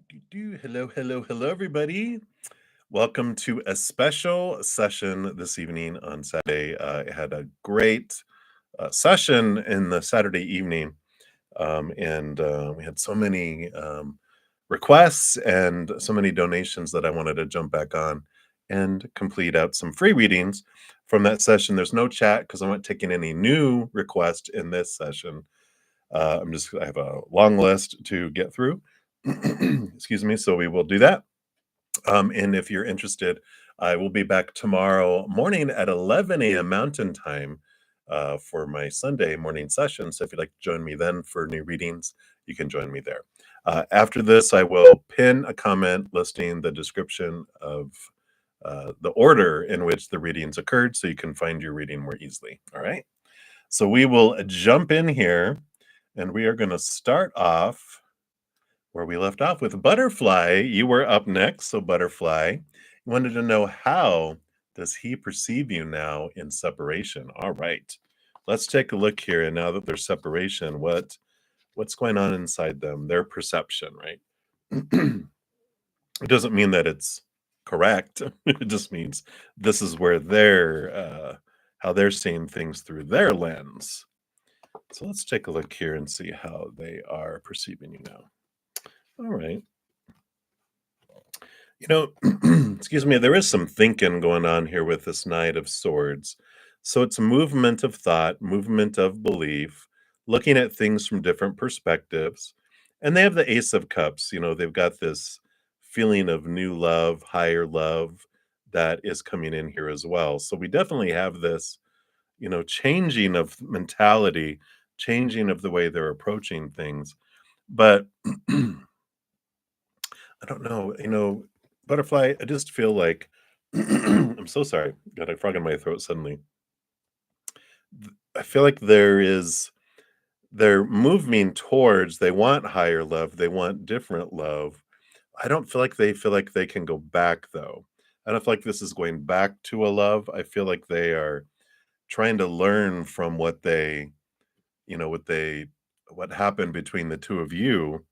Hello, hello, hello, everybody. Welcome to a special session this evening on Saturday. I had a great session in the Saturday evening, and we had so many requests and so many donations that I wanted to jump back on and complete out some free readings from that session. There's no chat because I'm not taking any new requests in this session. I have a long list to get through. Excuse me. So we will do that. And if you're interested, I will be back tomorrow morning at 11 a.m. Mountain Time for my Sunday morning session. So if you'd like to join me then for new readings, you can join me there. After this, I will pin a comment listing the description of the order in which the readings occurred so you can find your reading more easily. All right. So we will jump in here and we are going to start off where we left off with Butterfly. You were up next. So Butterfly, you wanted to know, how does he perceive you now in separation? All right. Let's take a look here. And now that there's separation, what's going on inside them? Their perception, right? It doesn't mean that it's correct. It just means this is where they're how they're seeing things through their lens. So let's take a look here and see how they are perceiving you now. All right. You know, excuse me, there is some thinking going on here with this Knight of Swords. So it's a movement of thought, movement of belief, looking at things from different perspectives. And they have the Ace of Cups. You know, they've got this feeling of new love, higher love that is coming in here as well. So we definitely have this, changing of mentality, changing of the way they're approaching things. But I don't know, Butterfly, I just feel like I'm so sorry. Got a frog in my throat suddenly. I feel like they're moving towards, they want higher love, they want different love. I don't feel like they can go back though. I don't feel like this is going back to a love. I feel like they are trying to learn from what they, you know, what they what happened between the two of you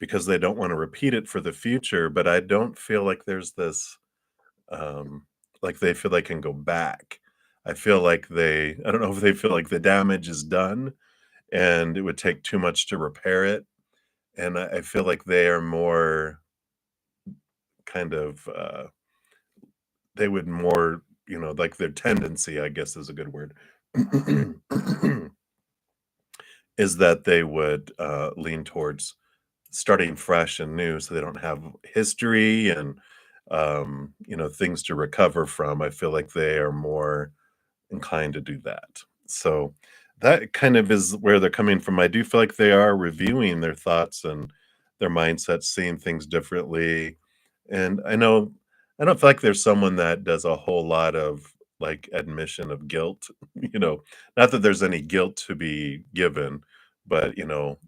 because they don't want to repeat it for the future, but I don't feel like there's this like they feel they can go back. I don't know if they feel like the damage is done and it would take too much to repair it. And I feel like they are more kind of they would more, like their tendency, I guess is a good word, is that they would lean towards starting fresh and new so they don't have history and things to recover from. I feel like they are more inclined to do that. So that kind of is where they're coming from. I do feel like they are reviewing their thoughts and their mindsets, seeing things differently. And I don't feel like there's someone that does a whole lot of like admission of guilt, you know, not that there's any guilt to be given, but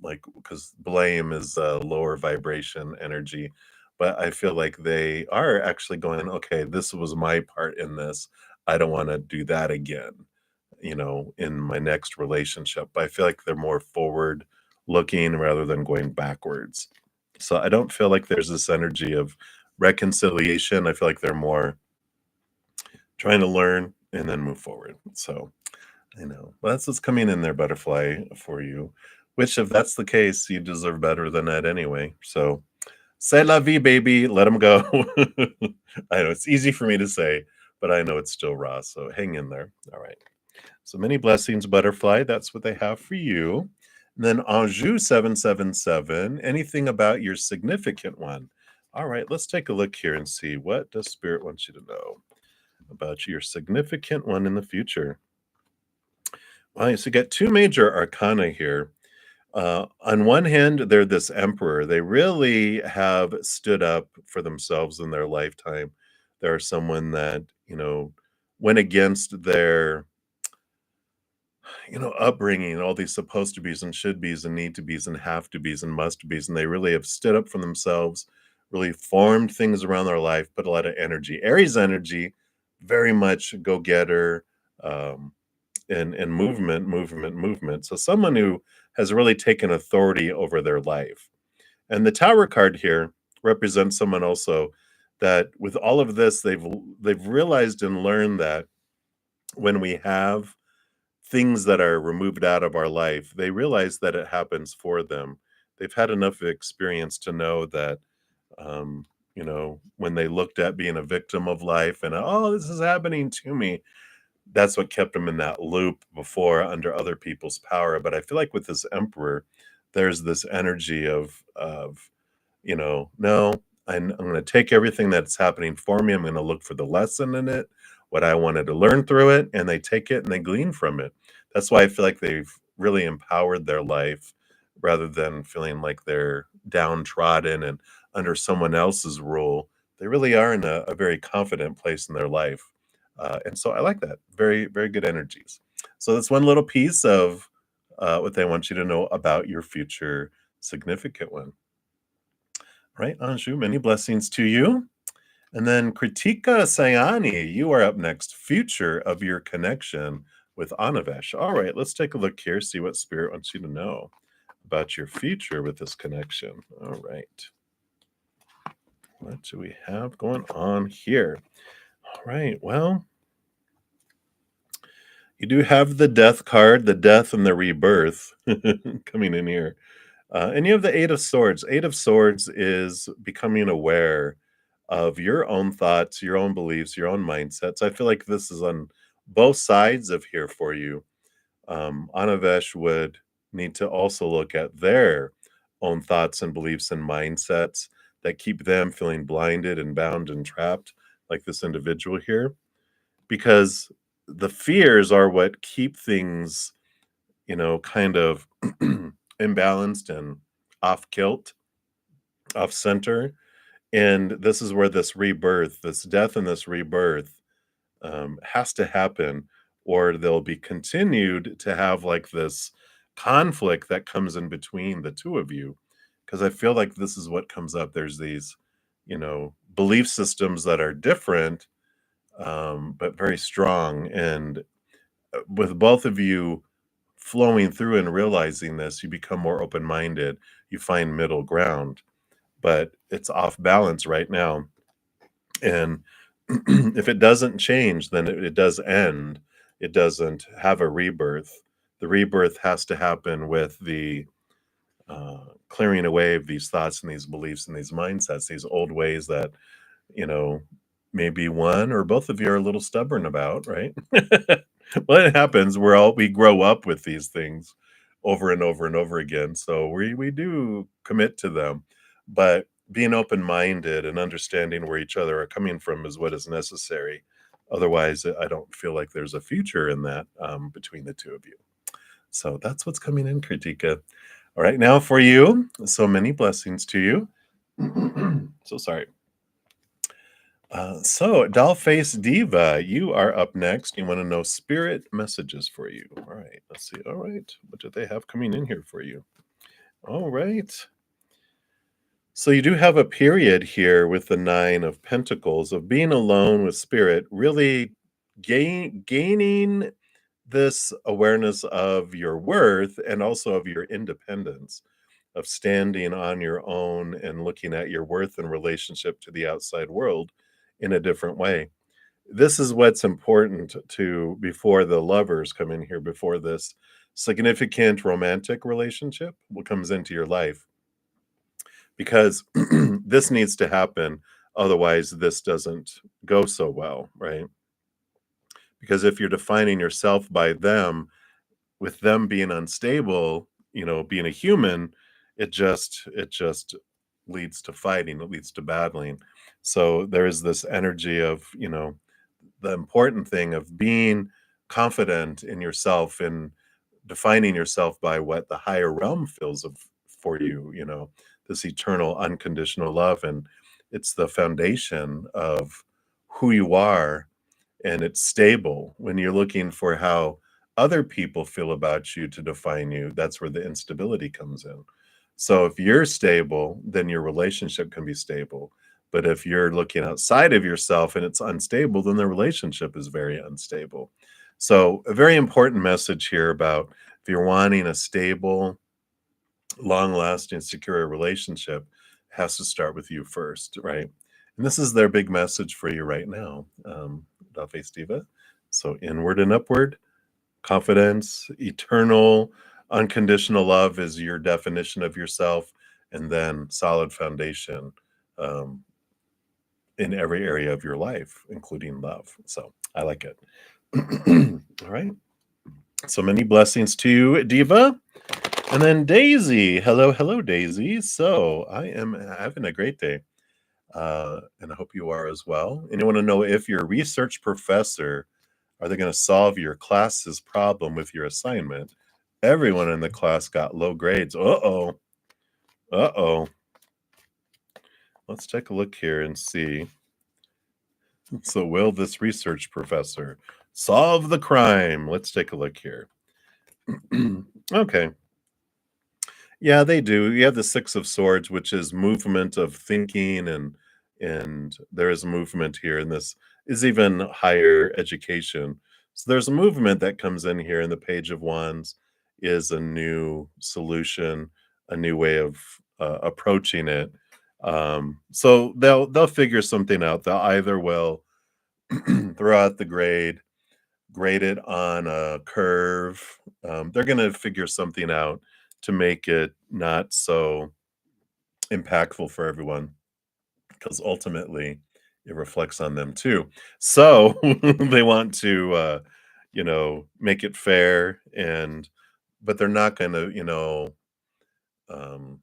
like because blame is a lower vibration energy. But I feel like they are actually going, okay, this was my part in this. I don't want to do that again, in my next relationship. I feel like they're more forward looking rather than going backwards. So I don't feel like there's this energy of reconciliation. I feel like they're more trying to learn and then move forward. So I know. Well, that's what's coming in there, Butterfly, for you. Which, if that's the case, you deserve better than that anyway. So, c'est la vie, baby. Let them go. I know it's easy for me to say, but I know it's still raw. So, hang in there. All right. So, many blessings, Butterfly. That's what they have for you. And then, Anjou 777. Anything about your significant one? All right. Let's take a look here and see, what does Spirit want you to know about your significant one in the future? Well, so you got two major arcana here. On one hand, they're this emperor. They really have stood up for themselves in their lifetime. They're someone that, went against their, upbringing, all these supposed to be's and should be's and need to be's and have to be's and must be's. And they really have stood up for themselves, really formed things around their life, put a lot of energy. Aries energy, very much go getter. And movement. So someone who has really taken authority over their life. And the Tower card here represents someone also that with all of this, they've realized and learned that when we have things that are removed out of our life, they realize that it happens for them. They've had enough experience to know that, when they looked at being a victim of life and, oh, this is happening to me, that's what kept them in that loop before under other people's power. But I feel like with this emperor, there's this energy of no, I'm going to take everything that's happening for me. I'm going to look for the lesson in it, what I wanted to learn through it, and they take it and they glean from it. That's why I feel like they've really empowered their life rather than feeling like they're downtrodden and under someone else's rule. They really are in a very confident place in their life. And so I like that. Very, very good energies. So that's one little piece of what they want you to know about your future significant one. Right, Anju, many blessings to you. And then Kritika Sayani, you are up next. Future of your connection with Anavesh. All right, let's take a look here, see what Spirit wants you to know about your future with this connection. All right. What do we have going on here? All right, well, you do have the Death card, the Death and the Rebirth coming in here. And you have the Eight of Swords. Eight of Swords is becoming aware of your own thoughts, your own beliefs, your own mindsets. I feel like this is on both sides of here for you. Anavesh would need to also look at their own thoughts and beliefs and mindsets that keep them feeling blinded and bound and trapped, like this individual here, because the fears are what keep things, kind of imbalanced and off kilt, off center. And this is where this rebirth, this death and this rebirth has to happen, or they'll be continued to have like this conflict that comes in between the two of you. Because I feel like this is what comes up. There's these, belief systems that are different, but very strong. And with both of you flowing through and realizing this, you become more open minded. You find middle ground, but it's off balance right now. And if it doesn't change, then it does end. It doesn't have a rebirth. The rebirth has to happen with the clearing away of these thoughts and these beliefs and these mindsets, these old ways that, you know, maybe one or both of you are a little stubborn about, right? Well, it happens. We grow up with these things over and over and over again. So we do commit to them. But being open-minded and understanding where each other are coming from is what is necessary. Otherwise, I don't feel like there's a future in that between the two of you. So that's what's coming in, Kritika. All right, now for you. So many blessings to you. So sorry. So Dollface Diva, you are up next. You want to know spirit messages for you. All right, let's see. All right, what do they have coming in here for you? All right. So you do have a period here with the Nine of Pentacles of being alone with spirit, really gaining this awareness of your worth and also of your independence, of standing on your own and looking at your worth in relationship to the outside world in a different way. This is what's important to before the lovers come in here, before this significant romantic relationship comes into your life, because this needs to happen. Otherwise, this doesn't go so well, right? Because if you're defining yourself by them, with them being unstable, being a human, it just leads to fighting, it leads to battling. So there is this energy of, the important thing of being confident in yourself and defining yourself by what the higher realm feels of for you, this eternal unconditional love. And it's the foundation of who you are, and it's stable. When you're looking for how other people feel about you to define you, that's where the instability comes in. So if you're stable, then your relationship can be stable. But if you're looking outside of yourself and it's unstable, then the relationship is very unstable. So a very important message here about if you're wanting a stable long-lasting, secure relationship has to start with you first, right? And this is their big message for you right now, Dollface Diva. So inward and upward, confidence, eternal, unconditional love is your definition of yourself, and then solid foundation um, in every area of your life, including love. So I like it. All right. So many blessings to you, Diva. And then Daisy. Hello, hello, Daisy. So I am having a great day. And I hope you are as well. And you want to know if your research professor, are they going to solve your class's problem with your assignment? Everyone in the class got low grades. Uh-oh. Uh-oh. Let's take a look here and see. So will this research professor solve the crime? Let's take a look here. Okay. Yeah, they do. You have the Six of Swords, which is movement of thinking, and there is a movement here, and this is even higher education. So there's a movement that comes in here, and the Page of Wands is a new solution, a new way of approaching it. So they'll figure something out. They'll either will throw out the grade it on a curve. They're going to figure something out to make it not so impactful for everyone because ultimately it reflects on them too. So they want to, make it fair, and but they're not going to, um,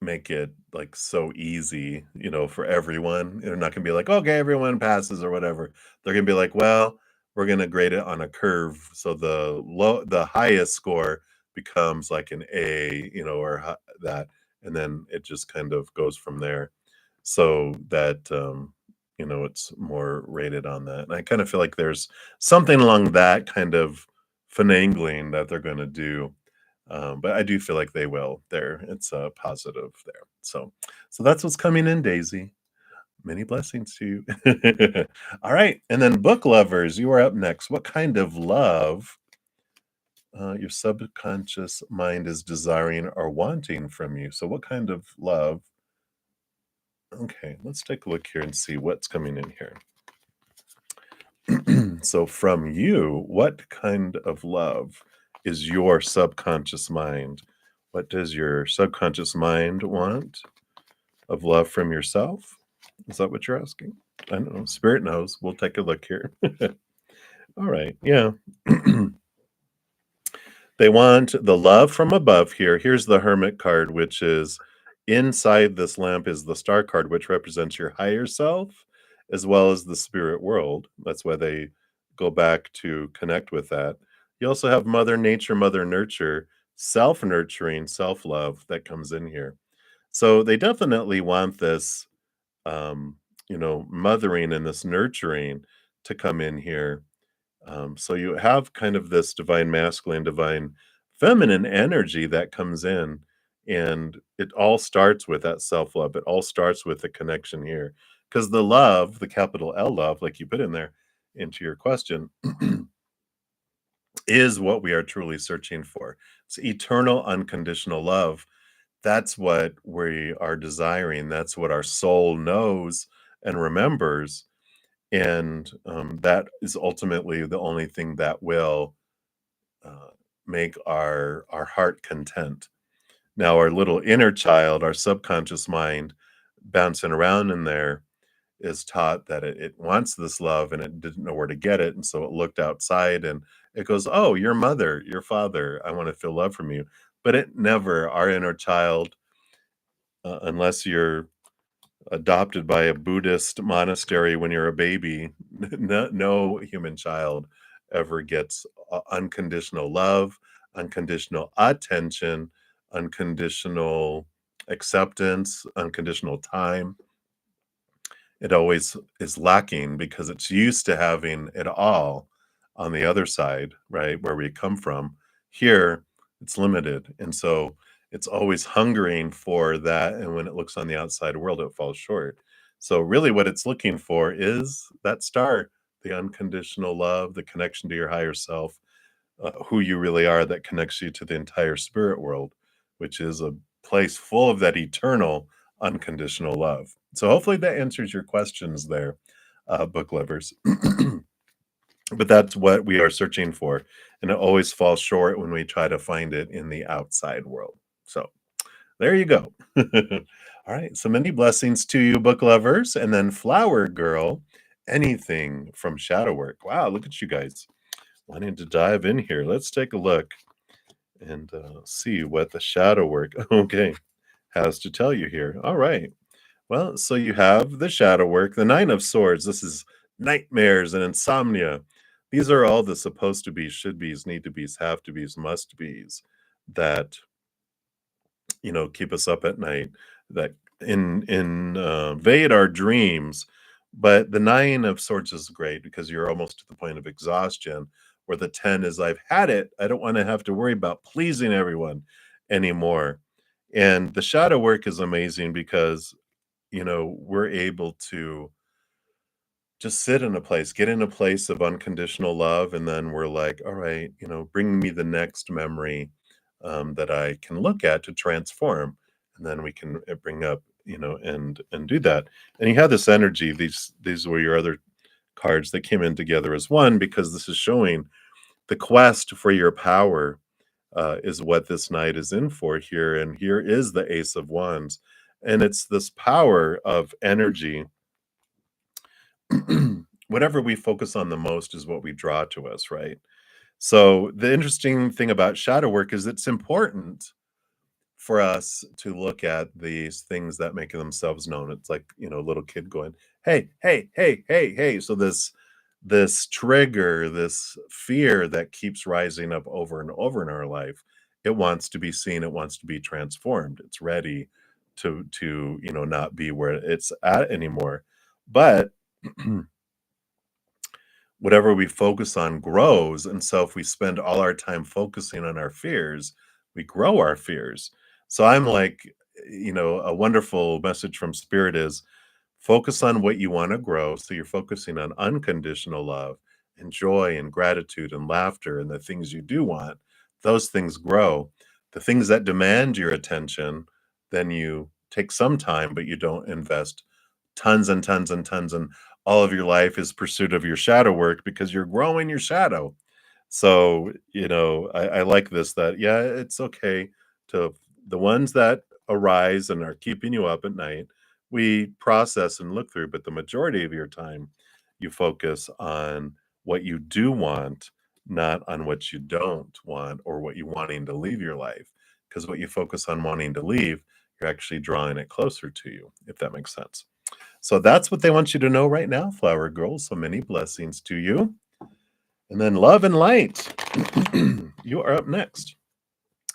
make it like so easy, for everyone. They're not gonna be like, okay, everyone passes or whatever. They're gonna be like, well, we're gonna grade it on a curve. So the highest score becomes like an A, or that, and then it just kind of goes from there. So that it's more rated on that. And I kind of feel like there's something along that kind of finagling that they're gonna do, but I do feel like they will there. It's a positive there. So that's what's coming in, Daisy. Many blessings to you. All right. And then book lovers, you are up next. What kind of love your subconscious mind is desiring or wanting from you? So what kind of love? Okay, let's take a look here and see what's coming in here. So from you, what kind of love is your subconscious mind? What does your subconscious mind want of love from yourself? Is that what you're asking? I don't know. Spirit knows. We'll take a look here. All right. Yeah. They want the love from above here. Here's the Hermit card, which is inside this lamp is the Star card, which represents your higher self as well as the spirit world. That's why they go back to connect with that. You also have Mother Nature, Mother Nurture, self nurturing, self love that comes in here. So they definitely want this, mothering and this nurturing to come in here. So you have kind of this divine masculine, divine feminine energy that comes in, and it all starts with that self love. It all starts with the connection here, because the love, the capital L love, like you put in there into your question, is what we are truly searching for. It's eternal, unconditional love. That's what we are desiring. That's what our soul knows and remembers, and that is ultimately the only thing that will uh, make our heart content. Now, our little inner child, our subconscious mind, bouncing around in there, is taught that it wants this love and it didn't know where to get it, and so it looked outside and it goes, "Oh, your mother, your father, I want to feel love from you." But it never, our inner child, unless you're adopted by a Buddhist monastery when you're a baby, no human child ever gets unconditional love, unconditional attention, unconditional acceptance, unconditional time. It always is lacking because it's used to having it all on the other side, right, where we come from. Here, it's limited, and so it's always hungering for that, and when it looks on the outside world, it falls short. So really what it's looking for is that star, the unconditional love, the connection to your higher self, who you really are that connects you to the entire spirit world, which is a place full of that eternal, unconditional love. So hopefully that answers your questions there, book lovers. But that's what we are searching for, and it always falls short when we try to find it in the outside world. So there you go. All right, so many blessings to you, book lovers, and then Flower Girl, anything from shadow work. Wow, look at you guys wanting to dive in here. Let's take a look and see what the shadow work, okay, has to tell you here. All right. Well, so you have the shadow work, the Nine of Swords. This is nightmares and insomnia. These are all the supposed to be, should be's, need to be's, have to be's, must be's that keep us up at night, that invade our dreams. But the Nine of Swords is great because you're almost to the point of exhaustion, where the 10 is, I've had it. I don't want to have to worry about pleasing everyone anymore. And the shadow work is amazing because we're able to just sit in a place, get in a place of unconditional love, and then we're like, all right, bring me the next memory that I can look at to transform, and then we can bring up, and do that. And you have this energy. These were your other cards that came in together as one because this is showing the quest for your power is what this night is in for here. And here is the Ace of Wands, and it's this power of energy. Whatever we focus on the most is what we draw to us, right? So the interesting thing about shadow work is it's important for us to look at these things that make themselves known. It's like, a little kid going, "Hey, hey, hey, hey, hey." So this trigger, this fear that keeps rising up over and over in our life, it wants to be seen, it wants to be transformed. It's ready to not be where it's at anymore. But whatever we focus on grows. And so if we spend all our time focusing on our fears, we grow our fears. So I'm like, a wonderful message from Spirit is focus on what you want to grow. So you're focusing on unconditional love and joy and gratitude and laughter and the things you do want. Those things grow. The things that demand your attention, then you take some time, but you don't invest tons and tons and tons, and all of your life is pursuit of your shadow work because you're growing your shadow. So, I like this, that, yeah, it's okay to the ones that arise and are keeping you up at night, we process and look through, but the majority of your time, you focus on what you do want, not on what you don't want or what you wanting to leave your life. Because what you focus on wanting to leave, you're actually drawing it closer to you, if that makes sense. So that's what they want you to know right now, Flower Girl. So many blessings to you. And then love and light. You are up next.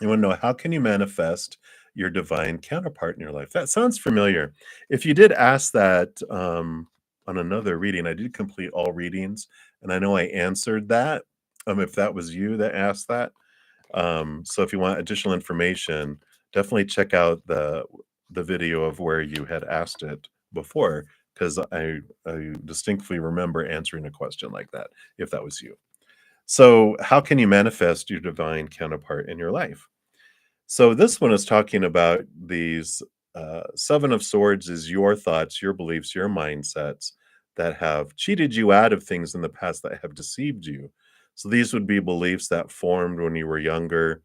You want to know, how can you manifest your divine counterpart in your life? That sounds familiar. If you did ask that on another reading, I did complete all readings, and I know I answered that. If that was you that asked that, so if you want additional information, definitely check out the video of where you had asked it before, because I distinctly remember answering a question like that, if that was you. So how can you manifest your divine counterpart in your life? So this one is talking about these Seven of Swords is your thoughts, your beliefs, your mindsets that have cheated you out of things in the past, that have deceived you. So these would be beliefs that formed when you were younger,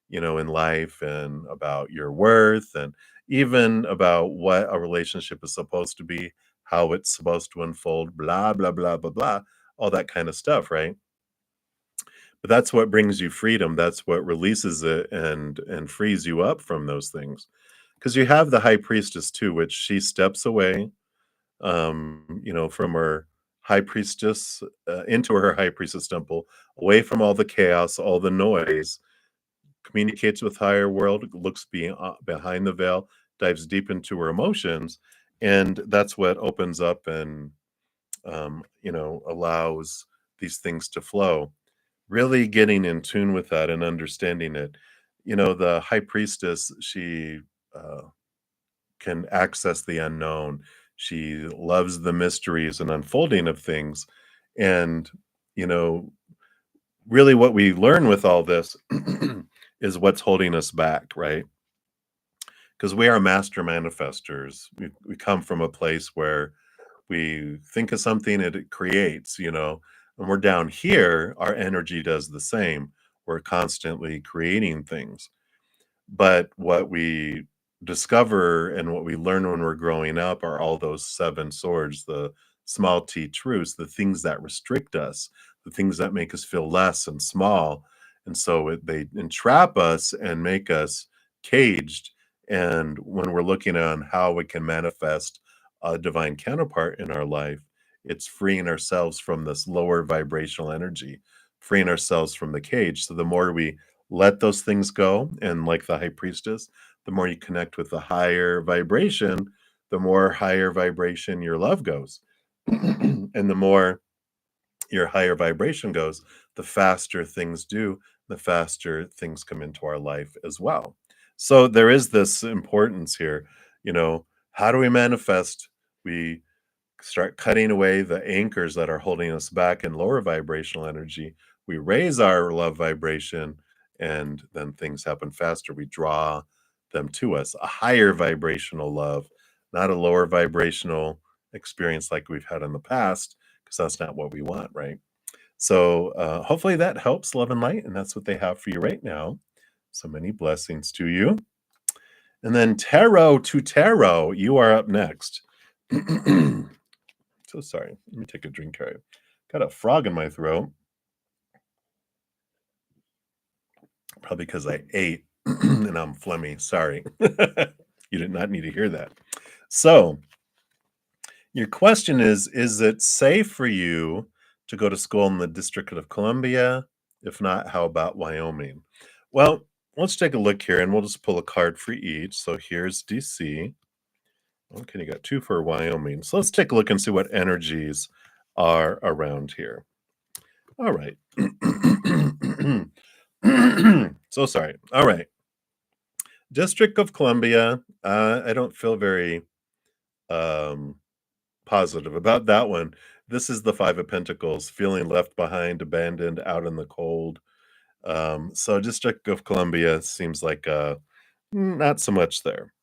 in life, and about your worth, and even about what a relationship is supposed to be, how it's supposed to unfold, blah, blah, blah, blah, blah, all that kind of stuff, right? But that's what brings you freedom. That's what releases it and frees you up from those things. Because you have the high priestess too, which she steps away, from her high priestess into her high priestess temple, away from all the chaos, all the noise, communicates with higher world, looks behind the veil, dives deep into her emotions, and that's what opens up and allows these things to flow. Really getting in tune with that and understanding it. The high priestess, she can access the unknown. She loves the mysteries and unfolding of things. And, you know, really what we learn with all this is what's holding us back, right? Because we are master manifestors. We come from a place where we think of something and it creates, and we're down here, our energy does the same. We're constantly creating things. But what we discover and what we learn when we're growing up are all those 7 swords, the small t truths, the things that restrict us, the things that make us feel less and small. And so they entrap us and make us caged. And when we're looking on how we can manifest a divine counterpart in our life, it's freeing ourselves from this lower vibrational energy, freeing ourselves from the cage. So the more we let those things go, and like the high priestess, the more you connect with the higher vibration, the more higher vibration your love goes. And the more your higher vibration goes, the faster things do, the faster things come into our life as well. So there is this importance here, you know, how do we manifest? We start cutting away the anchors that are holding us back in lower vibrational energy. We raise our love vibration, and then things happen faster. We draw them to us, a higher vibrational love, not a lower vibrational experience like we've had in the past, because that's not what we want, right? So hopefully that helps, love and light, and that's what they have for you right now. So many blessings to you. And then tarot to tarot, you are up next. So sorry. Let me take a drink here. Got a frog in my throat, probably because I ate and I'm phlegmy. Sorry. You did not need to hear that. So, your question is it safe for you to go to school in the District of Columbia? If not, how about Wyoming? Well, let's take a look here and we'll just pull a card for each. So, here's DC. Okay, you got 2 for Wyoming. So, let's take a look and see what energies are around here. All right. So sorry. All right. District of Columbia. I don't feel very um, positive about that one. This is the 5 of Pentacles, feeling left behind, abandoned, out in the cold. So District of Columbia seems like not so much there.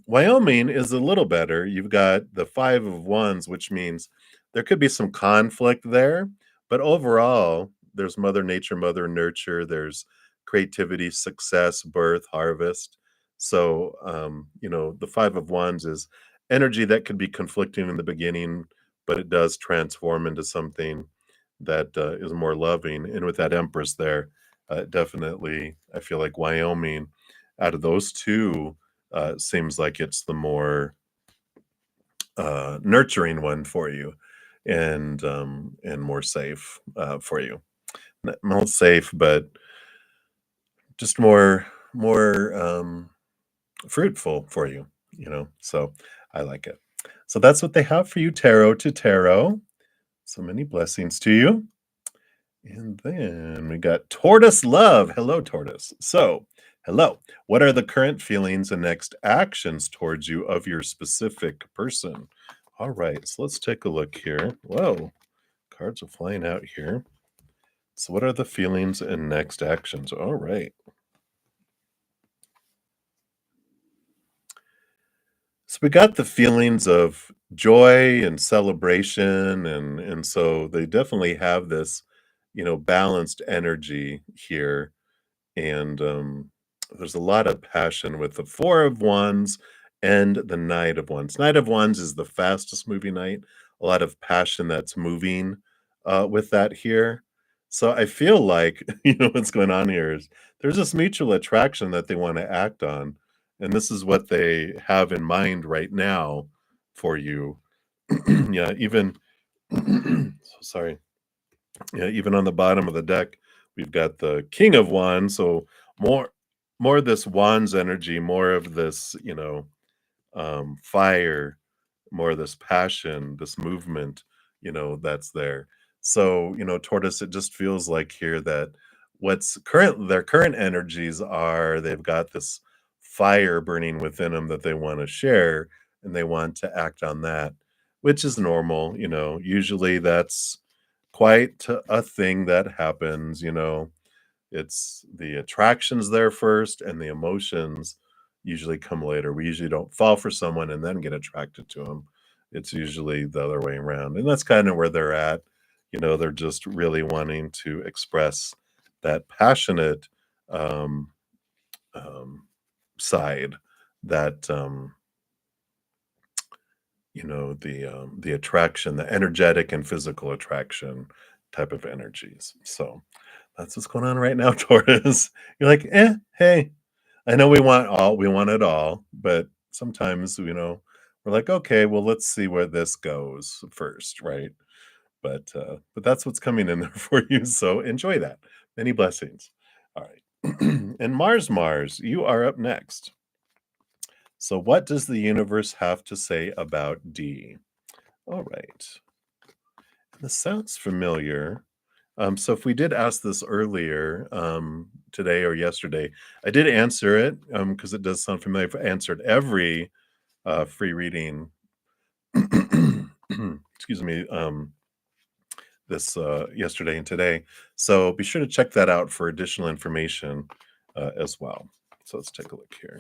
Wyoming is a little better. You've got the 5 of Wands, which means there could be some conflict there, but overall, there's Mother Nature, Mother Nurture, there's creativity, success, birth, harvest. So, the 5 of Wands is energy that could be conflicting in the beginning, but it does transform into something that is more loving. And with that Empress there, definitely, I feel like Wyoming, out of those two, seems like it's the more nurturing one for you, and more safe for you. Not safe, but just more fruitful for you. So I like it. So that's what they have for you, tarot to tarot. So many blessings to you. And then we got Tortoise Love. Hello, Tortoise. So, hello. What are the current feelings and next actions towards you of your specific person? All right, so let's take a look here. Whoa, cards are flying out here. So, what are the feelings and next actions? All right. So, we got the feelings of joy and celebration, and so they definitely have this, balanced energy here. And there's a lot of passion with the 4 of Wands and the Knight of Wands. Knight of Wands is the fastest moving knight. A lot of passion that's moving with that here. So I feel like what's going on here is there's this mutual attraction that they want to act on, and this is what they have in mind right now for you. Yeah, even so sorry. Yeah, even on the bottom of the deck, we've got the King of Wands, so more more of this wands energy, more of this, fire, more of this passion, this movement, that's there. So, Tortoise, it just feels like here that their current energies are they've got this fire burning within them that they want to share and they want to act on that, which is normal. Usually that's quite a thing that happens, it's the attractions there first and the emotions usually come later. We usually don't fall for someone and then get attracted to them. It's usually the other way around, and that's kind of where they're at. They're just really wanting to express that passionate, um, um, side that, the attraction, the energetic and physical attraction type of energies. So that's what's going on right now, Taurus. You're like, hey, I know we want it all, but sometimes, we're like, okay, well, let's see where this goes first, right? But that's what's coming in there for you. So enjoy that. Many blessings. All right. And Mars, you are up next. So what does the universe have to say about D? All right. This sounds familiar. So if we did ask this earlier, today or yesterday, I did answer it, because it does sound familiar. I've answered every free reading, excuse me, this yesterday and today. So be sure to check that out for additional information as well. So let's take a look here.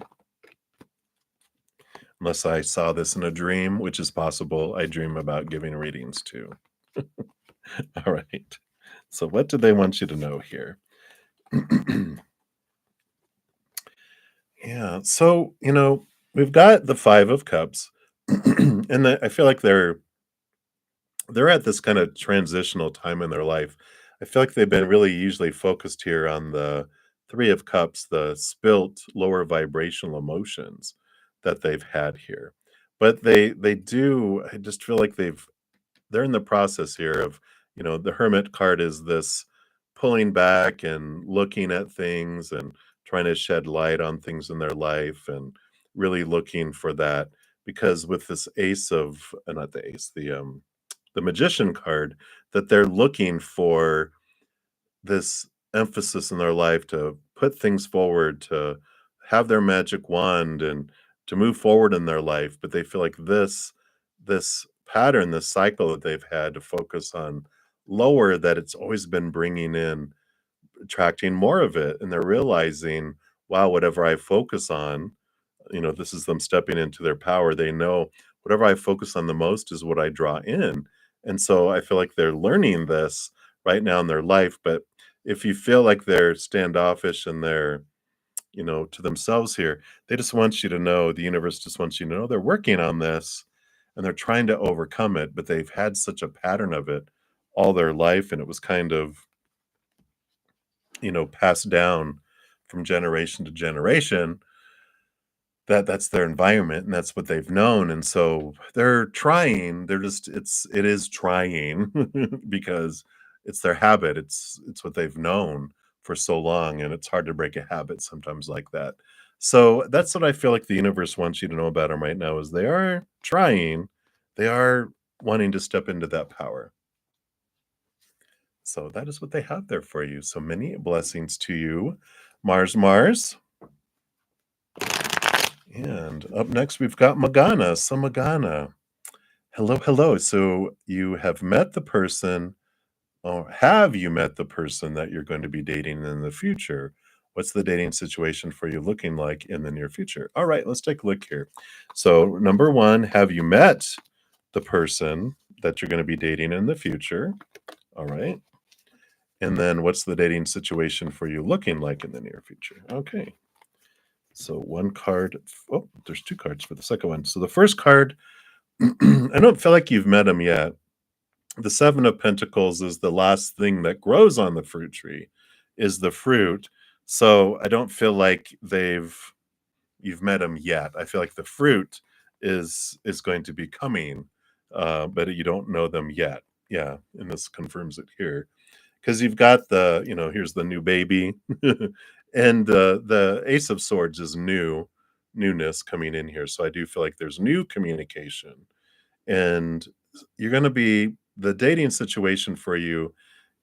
Unless I saw this in a dream, which is possible, I dream about giving readings too. All right. So what do they want you to know here? Yeah. So, we've got the 5 of cups, and I feel like they're at this kind of transitional time in their life. I feel like they've been really usually focused here on the 3 of cups, the spilt lower vibrational emotions that they've had here. But they do I just feel like they're in the process here of, the hermit card is this pulling back and looking at things and trying to shed light on things in their life and really looking for that, because with this ace of not the ace, the magician card, that they're looking for this emphasis in their life to put things forward, to have their magic wand and to move forward in their life, but they feel like this pattern, this cycle that they've had to focus on lower, that it's always been bringing in attracting more of it, and they're realizing, wow, whatever I focus on, this is them stepping into their power. They know whatever I focus on the most is what I draw in. And so I feel like they're learning this right now in their life. But if you feel like they're standoffish and they're, to themselves here, they just want you to know, the universe just wants you to know they're working on this and they're trying to overcome it, but they've had such a pattern of it all their life. And it was kind of, passed down from generation to generation, that's their environment and that's what they've known, and so they're trying, it is trying because it's their habit, it's what they've known for so long, and it's hard to break a habit sometimes like that. So that's what I feel like the universe wants you to know about them right now, is they are trying, they are wanting to step into that power. So that is what they have there for you. So many blessings to you, Mars. And up next, we've got Magana. So, Magana, hello. So, you have met the person, or have you met the person that you're going to be dating in the future? What's the dating situation for you looking like in the near future? All right, let's take a look here. So, number one, have you met the person that you're going to be dating in the future? All right. And then, what's the dating situation for you looking like in the near future? Okay. So one card. Oh, there's 2 cards for the second one. So the first card, I don't feel like you've met him yet. The 7 of Pentacles is the last thing that grows on the fruit tree, is the fruit. So I don't feel like you've met him yet. I feel like the fruit is going to be coming, but you don't know them yet. Yeah, and this confirms it here. Because you've got here's the new baby, and the Ace of Swords is newness coming in here. So I do feel like there's new communication, and you're going to be the dating situation for you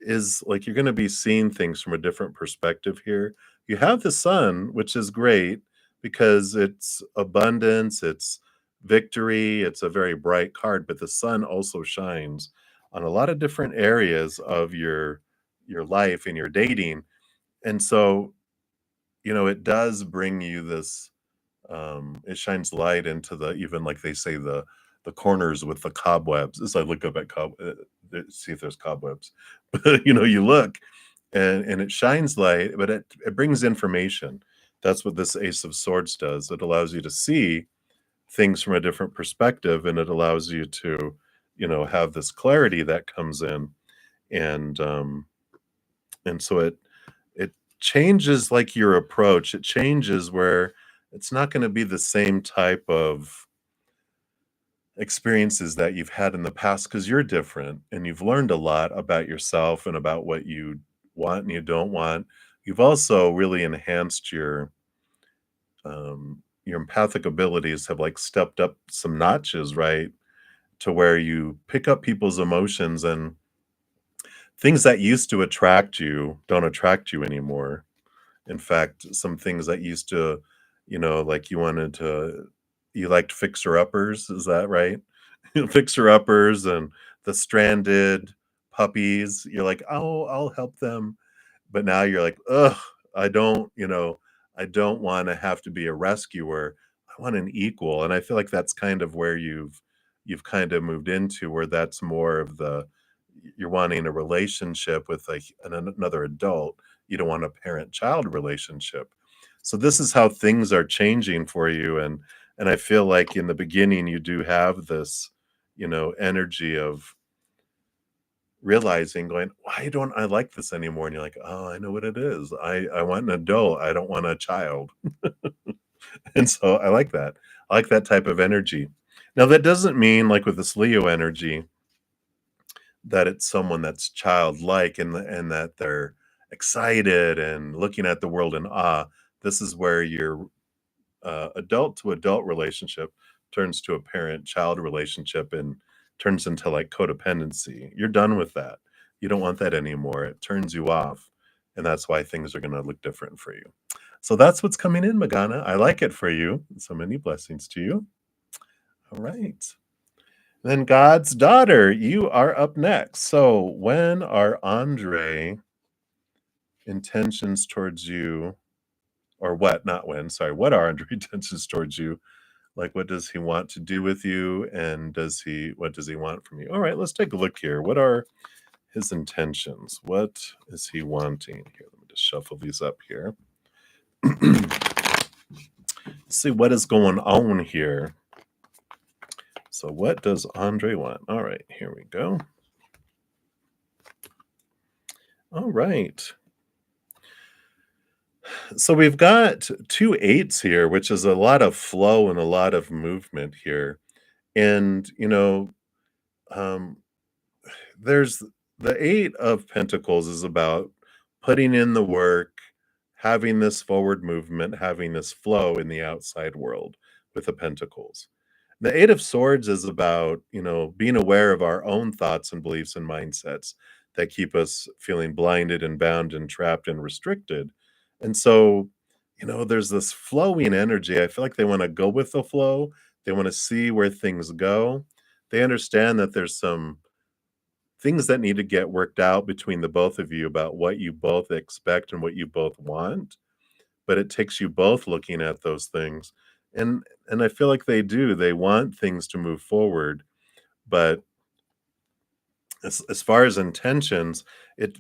is like you're going to be seeing things from a different perspective here. You have the sun, which is great because it's abundance, it's victory, it's a very bright card, but the sun also shines on a lot of different areas of your life and your dating. And so, it does bring you this it shines light into the, even like they say, the corners with the cobwebs, as I look up at see if there's cobwebs. But you look, and it shines light, but it brings information. That's what this Ace of Swords does. It allows you to see things from a different perspective, and it allows you to, have this clarity that comes in. And um and so it changes, like, your approach. It changes where it's not going to be the same type of experiences that you've had in the past, because you're different and you've learned a lot about yourself and about what you want and you don't want. You've also really enhanced your empathic abilities, have, like, stepped up some notches, right? To where you pick up people's emotions, and things that used to attract you don't attract you anymore. In fact, some things that used to, like, you liked fixer-uppers, is that right? Fixer-uppers and the stranded puppies, you're like, "Oh, I'll help them." But now you're like, "Ugh, I don't wanna have to be a rescuer. I want an equal." And I feel like that's kind of where you've kind of moved into, where that's more of you're wanting a relationship with, like, another adult. You don't want a parent-child relationship. So this is how things are changing for you, and I feel like in the beginning you do have this, energy of realizing, going, "Why don't I like this anymore?" And you're like, "Oh, I know what it is. I want an adult. I don't want a child." And so I like that. I like that type of energy. Now that doesn't mean, like with this Leo energy, that it's someone that's childlike, and that they're excited and looking at the world in awe. This is where your adult to adult relationship turns to a parent child relationship and turns into, like, codependency. You're done with that. You don't want that anymore. It turns you off. And that's why things are going to look different for you. So that's what's coming in, Magana. I like it for you. So many blessings to you. All right. Then God's daughter, you are up next. So when are Andre intentions towards you, or what? Not when, sorry. What are Andre intentions towards you? Like, what does he want to do with you, and what does he want from you? All right, let's take a look here. What are his intentions? What is he wanting here? Let me just shuffle these up here. See what is going on here. So what does Andre want? All right, here we go. All right. So we've got two eights here, which is a lot of flow and a lot of movement here. And, um, there's the Eight of Pentacles is about putting in the work, having this forward movement, having this flow in the outside world with the Pentacles. The Eight of Swords is about, being aware of our own thoughts and beliefs and mindsets that keep us feeling blinded and bound and trapped and restricted. And so, there's this flowing energy. I feel like they want to go with the flow. They want to see where things go. They understand that there's some things that need to get worked out between the both of you about what you both expect and what you both want, but it takes you both looking at those things. And I feel like they want things to move forward, but as far as intentions, it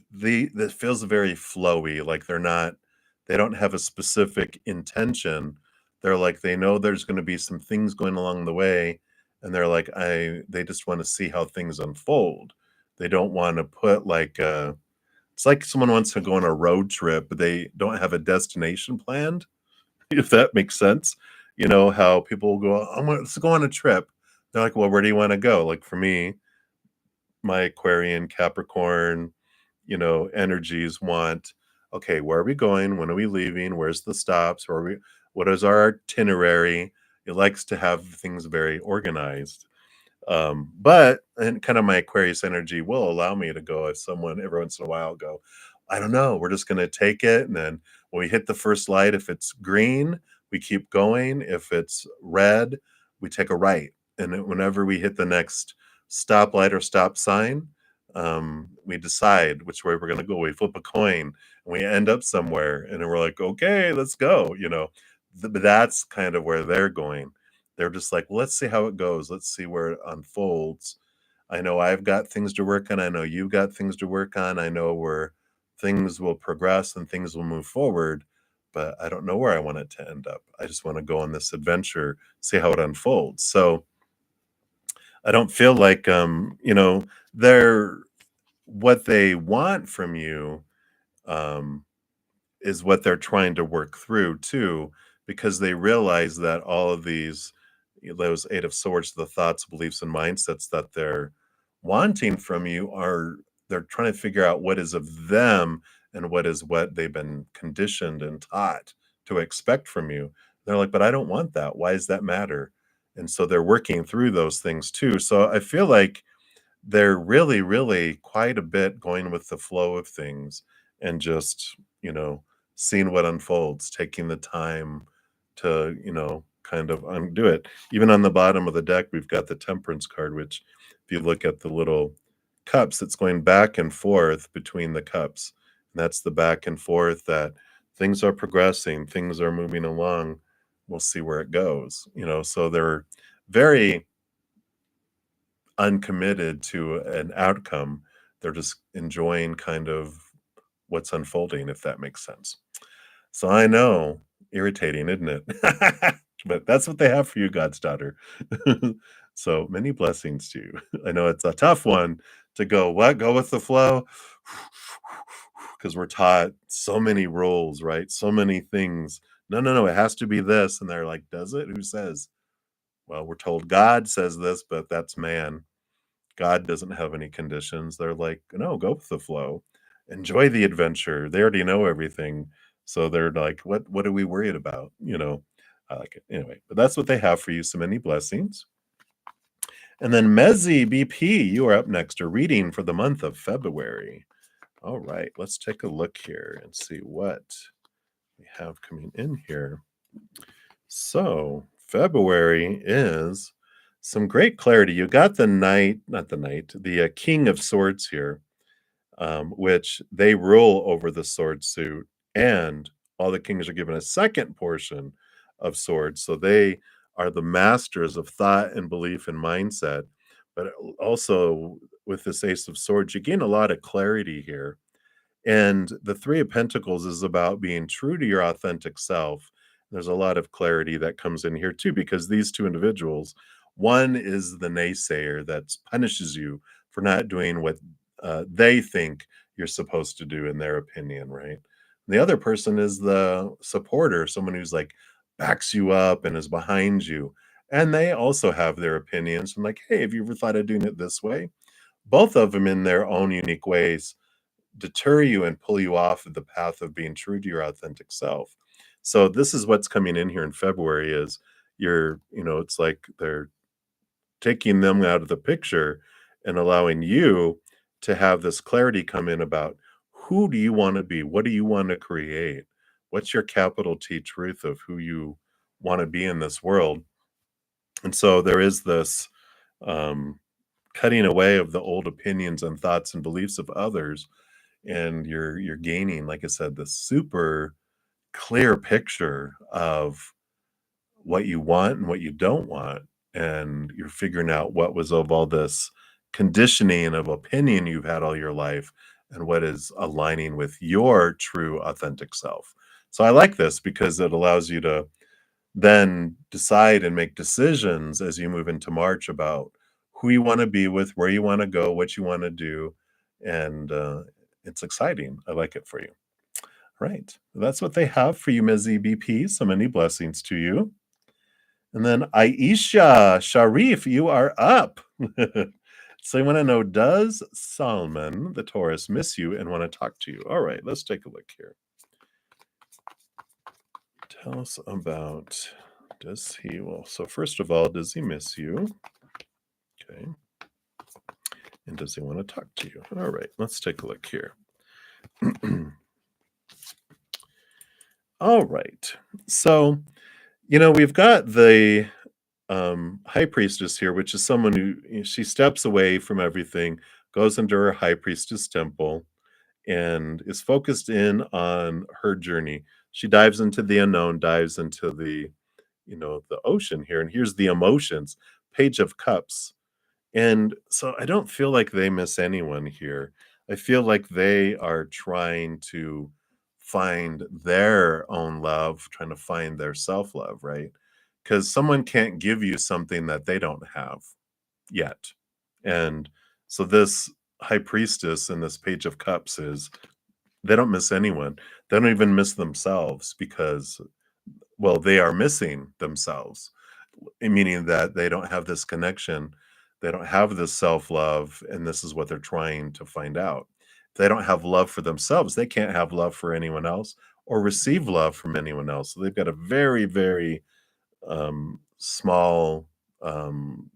feels very flowy, like they don't have a specific intention. They're like, they know there's gonna be some things going along the way, and they're like, they just wanna see how things unfold. They don't wanna put, like, it's like someone wants to go on a road trip, but they don't have a destination planned, if that makes sense. You know how people go, let's go on a trip. They're like, well, where do you wanna go? Like, for me, my Aquarian, Capricorn, energies want, okay, where are we going? When are we leaving? Where's the stops? What is our itinerary? It likes to have things very organized. But and kind of my Aquarius energy will allow me to go, if someone every once in a while go, I don't know, we're just gonna take it. And then when we hit the first light, if it's green, we keep going. If it's red, we take a right. And then whenever we hit the next stoplight or stop sign, We decide which way we're gonna go. We flip a coin and we end up somewhere and then we're like, okay, let's go, you know. But that's kind of where they're going. They're just like, let's see how it goes. Let's see where it unfolds. I know I've got things to work on. I know you've got things to work on. I know where things will progress and things will move forward, but I don't know where I want it to end up. I just want to go on this adventure, see how it unfolds. So I don't feel like they're what they want from you um is what they're trying to work through too, because they realize that all of those eight of swords, the thoughts, beliefs, and mindsets that they're wanting from you are they're trying to figure out what is of them and what they've been conditioned and taught to expect from you. They're like, but I don't want that. Why does that matter? And so they're working through those things too. So I feel like they're really, really quite a bit going with the flow of things and just, seeing what unfolds, taking the time to, kind of undo it. Even on the bottom of the deck, we've got the Temperance card, which if you look at the little cups, it's going back and forth between the cups. And that's the back and forth that things are progressing, things are moving along. We'll see where it goes, so they're very uncommitted to an outcome. They're just enjoying kind of what's unfolding, if that makes sense. So I know, irritating, isn't it? But that's what they have for you, God's daughter. So many blessings to you. I know it's a tough one to go, what? Go with the flow? Because we're taught so many rules, right? So many things. No, no, no, it has to be this. And they're like, does it? Who says? Well, we're told God says this, but that's man. God doesn't have any conditions. They're like, "No, go with the flow. Enjoy the adventure." They already know everything. So they're like, "What are we worried about?" I like it. Anyway, but that's what they have for you. So many blessings. And then Mezzi BP, you are up next. A reading for the month of February. All right, let's take a look here and see what we have coming in here. So February is some great clarity. You got the knight, not the knight, the king of swords here, which they rule over the sword suit, and all the kings are given a second portion of swords. So they are the masters of thought and belief and mindset. But also with this ace of swords, you gain a lot of clarity here, and the Three of Pentacles is about being true to your authentic self. There's a lot of clarity that comes in here too, because these two individuals, one is the naysayer that punishes you for not doing what they think you're supposed to do in their opinion, right? The other person is the supporter, someone who's like backs you up and is behind you. And they also have their opinions. I'm like, hey, have you ever thought of doing it this way? Both of them in their own unique ways deter you and pull you off of the path of being true to your authentic self. So this is what's coming in here in February is it's like they're taking them out of the picture and allowing you to have this clarity come in about who do you want to be? What do you want to create? What's your capital T truth of who you want to be in this world? And so there is this um, cutting away of the old opinions and thoughts and beliefs of others, and you're gaining, like I said, this super clear picture of what you want and what you don't want, and you're figuring out what was of all this conditioning of opinion you've had all your life and what is aligning with your true authentic self. So I like this because it allows you to then decide and make decisions as you move into March about who you want to be with, where you want to go, what you want to do, and it's exciting. I like it for you. Right. That's what they have for you, Ms. EBP. So many blessings to you. And then Aisha Sharif, you are up. So you want to know, does Salman, the Taurus, miss you and want to talk to you? All right, let's take a look here. Tell us about, does he, well, so first of all, does he miss you? Okay. And does he want to talk to you? All right, let's take a look here. All right. So, we've got the high priestess here, which is someone who she steps away from everything, goes into her high priestess temple and is focused in on her journey. She dives into the unknown, dives into the ocean here, and here's the emotions, Page of Cups. And so I don't feel like they miss anyone here. I feel like they are trying to find their own love, trying to find their self-love, right? Because someone can't give you something that they don't have yet. And so this high priestess in this Page of Cups is they don't miss anyone. They don't even miss themselves because, well, they are missing themselves, meaning that they don't have this connection. They don't have this self-love, and this is what they're trying to find out. If they don't have love for themselves, they can't have love for anyone else or receive love from anyone else. So they've got a very, very small um,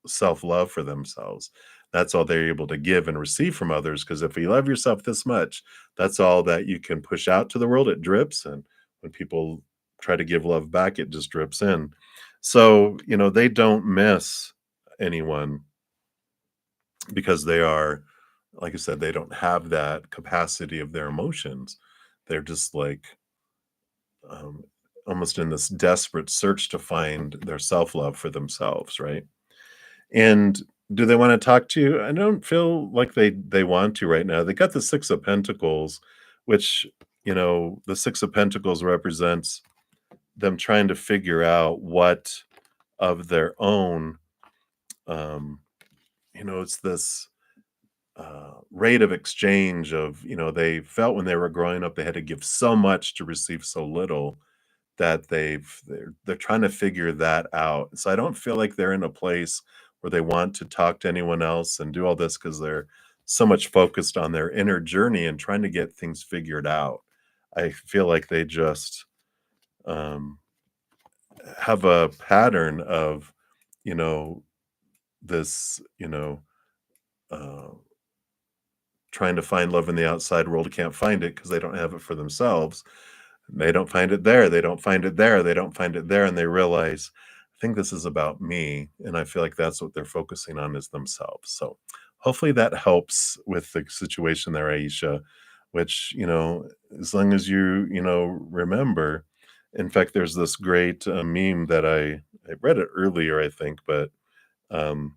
self-love for themselves. That's all they're able to give and receive from others. Because if you love yourself this much, that's all that you can push out to the world. It drips, and when people try to give love back, it just drips in. So, they don't miss anyone because they are, like I said, they don't have that capacity of their emotions. They're just like um, almost in this desperate search to find their self-love for themselves, right? And do they wanna talk to you? I don't feel like they want to right now. They got the 6 of Pentacles, which, the 6 of Pentacles represents them trying to figure out what of their own, um, it's this, rate of exchange of, they felt when they were growing up, they had to give so much to receive so little that they're trying to figure that out. So I don't feel like they're in a place where they want to talk to anyone else and do all this because 'cause they're so much focused on their inner journey and trying to get things figured out. I feel like they just, um, have a pattern of, you know, this, uh, trying to find love in the outside world, can't find it because they don't have it for themselves. They don't find it there, they don't find it there, they don't find it there, and they realize, "I think this is about me," and I feel like that's what they're focusing on is themselves, so hopefully that helps with the situation there, Aisha, which, as long as remember. In fact, there's this great, meme that I read it earlier, I think, but, um,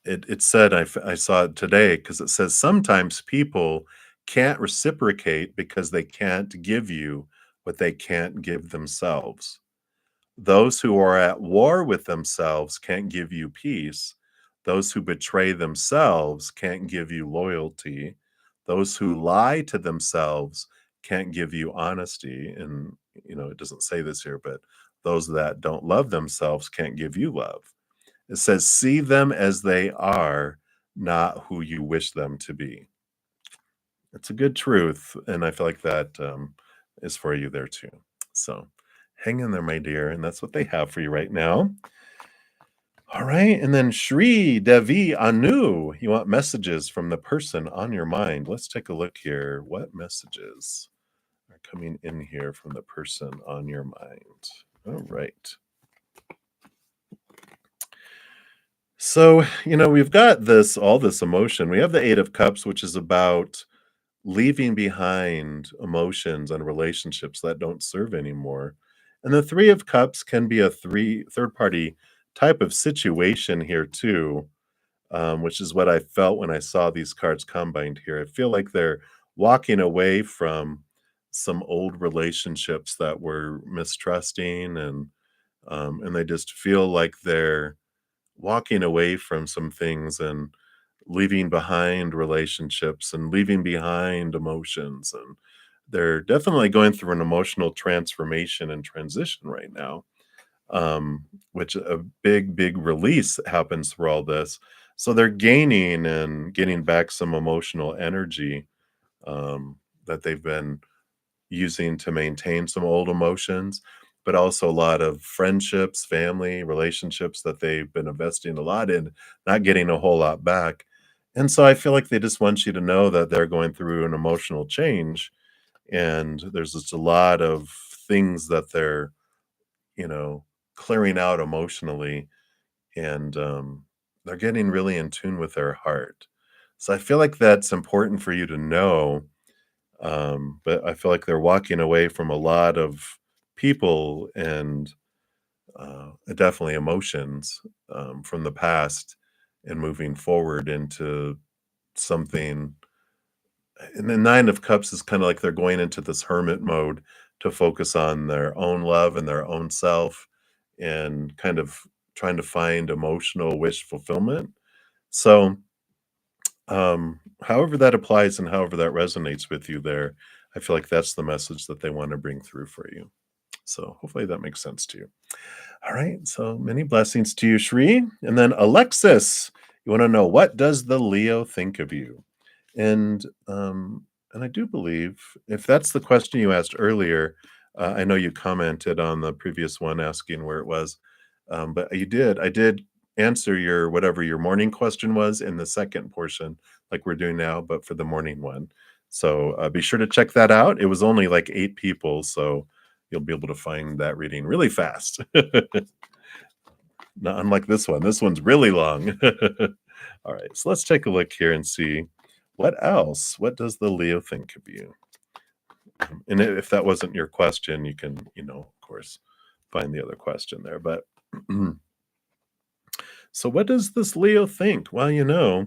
it said I saw it today because it says, "Sometimes people can't reciprocate because they can't give you what they can't give themselves. Those who are at war with themselves can't give you peace. Those who betray themselves can't give you loyalty. Those who lie to themselves can't give you honesty." And, it doesn't say this here, but those that don't love themselves can't give you love. It says, "See them as they are, not who you wish them to be." It's a good truth, and I feel like that, is for you there too. So, hang in there, my dear, and that's what they have for you right now. Alright, and then Shri Devi Anu, you want messages from the person on your mind. Let's take a look here. What messages are coming in here from the person on your mind? Alright. So, we've got all this emotion. We have the 8 of Cups, which is about leaving behind emotions and relationships that don't serve anymore. And the 3 of Cups can be a third party type of situation here too, which is what I felt when I saw these cards combined here. I feel like they're walking away from some old relationships that were mistrusting and they just feel like they're walking away from some things and leaving behind relationships and leaving behind emotions, and they're definitely going through an emotional transformation and transition right now, which a big release happens through all this. So they're gaining and getting back some emotional energy that they've been using to maintain some old emotions, but also a lot of friendships, family, relationships that they've been investing a lot in, not getting a whole lot back. And so I feel like they just want you to know that they're going through an emotional change. And there's just a lot of things that they're, you know, clearing out emotionally. And they're getting really in tune with their heart. So I feel like that's important for you to know, but I feel like they're walking away from a lot of people and definitely emotions from the past and moving forward into something. And the Nine of Cups is kind of like they're going into this hermit mode to focus on their own love and their own self and kind of trying to find emotional wish fulfillment. So, however that applies and however that resonates with you there, I feel like that's the message that they want to bring through for you. So, hopefully that makes sense to you. All right. So many blessings to you, Shri. And then Alexis, you want to know, what does the Leo think of you? And and I do believe if that's the question you asked earlier, I know you commented on the previous one asking where it was, but you did. I did answer your whatever your morning question was in the second portion, like we're doing now, but for the morning one. So be sure to check that out. It was only like 8 people, so you'll be able to find that reading really fast. Not unlike this one. This one's really long. All right, so let's take a look here and see what else. What does the Leo think of you? And if that wasn't your question, you can, of course, find the other question there. But so, what does this Leo think? Well,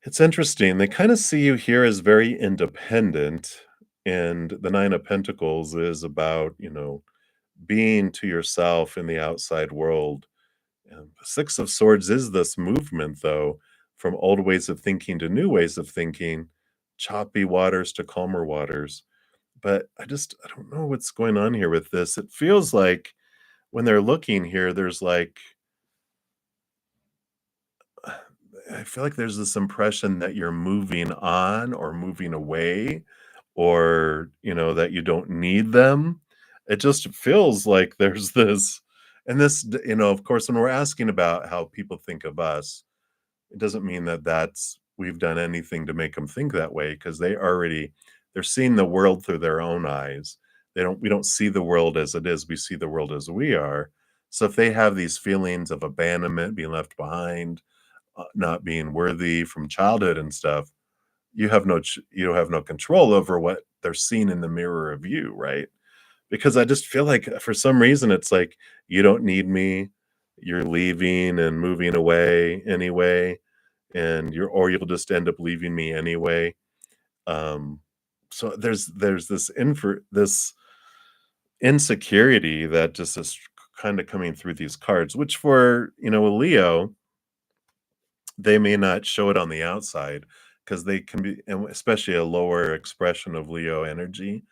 it's interesting. They kind of see you here as very independent, and the Nine of Pentacles is about, being to yourself in the outside world. And the Six of Swords is this movement, though, from old ways of thinking to new ways of thinking, choppy waters to calmer waters. But I don't know what's going on here with this. It feels like when they're looking here, there's like, I feel like there's this impression that you're moving on or moving away or, that you don't need them. It just feels like there's this, and this, of course, when we're asking about how people think of us, it doesn't mean that we've done anything to make them think that way because they're seeing the world through their own eyes. We don't see the world as it is. We see the world as we are. So if they have these feelings of abandonment, being left behind, not being worthy from childhood and stuff, you have no control over what they're seeing in the mirror of you, right? Because I just feel like for some reason it's like you don't need me, you're leaving and moving away anyway, and you'll just end up leaving me anyway. Um, so there's this insecurity that just is kind of coming through these cards, which for a Leo, they may not show it on the outside because they can be, and especially a lower expression of Leo energy.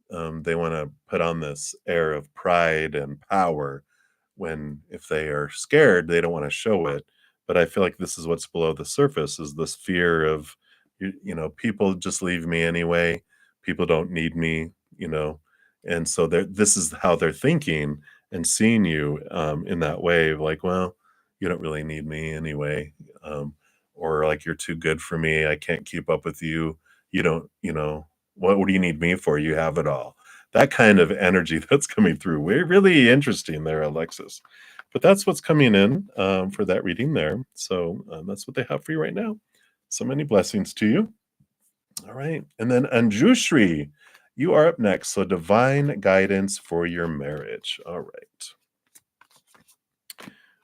They want to put on this air of pride and power when if they are scared, they don't want to show it. But I feel like this is what's below the surface is this fear of, people just leave me anyway. People don't need me, you know. And so this is how they're thinking and seeing you in that way of like, well, you don't really need me anyway. Or like you're too good for me. I can't keep up with you. You don't, what do you need me for? You have it all. That kind of energy that's coming through. We're really interesting there, Alexis. But that's what's coming in for that reading there. So that's what they have for you right now. So many blessings to you. All right. And then Anjushri, you are up next. So divine guidance for your marriage. All right.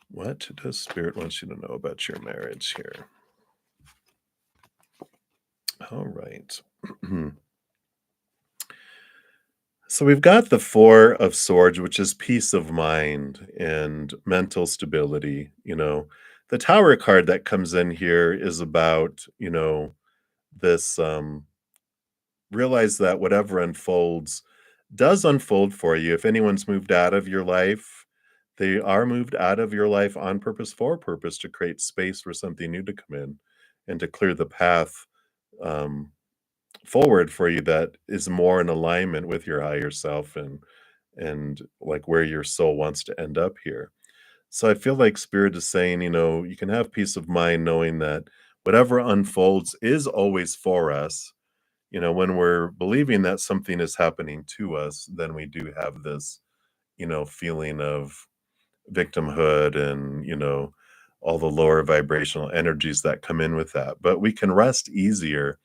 What does Spirit want you to know about your marriage here? All right. So we've got the Four of Swords, which is peace of mind and mental stability. The Tower card that comes in here is about, this realize that whatever unfolds does unfold for you. If anyone's moved out of your life, they are moved out of your life on purpose for purpose to create space for something new to come in and to clear the path um, forward for you that is more in alignment with your higher self and like where your soul wants to end up here. So I feel like Spirit is saying, you can have peace of mind knowing that whatever unfolds is always for us. When we're believing that something is happening to us, then we do have this, feeling of victimhood and, all the lower vibrational energies that come in with that. But we can rest easier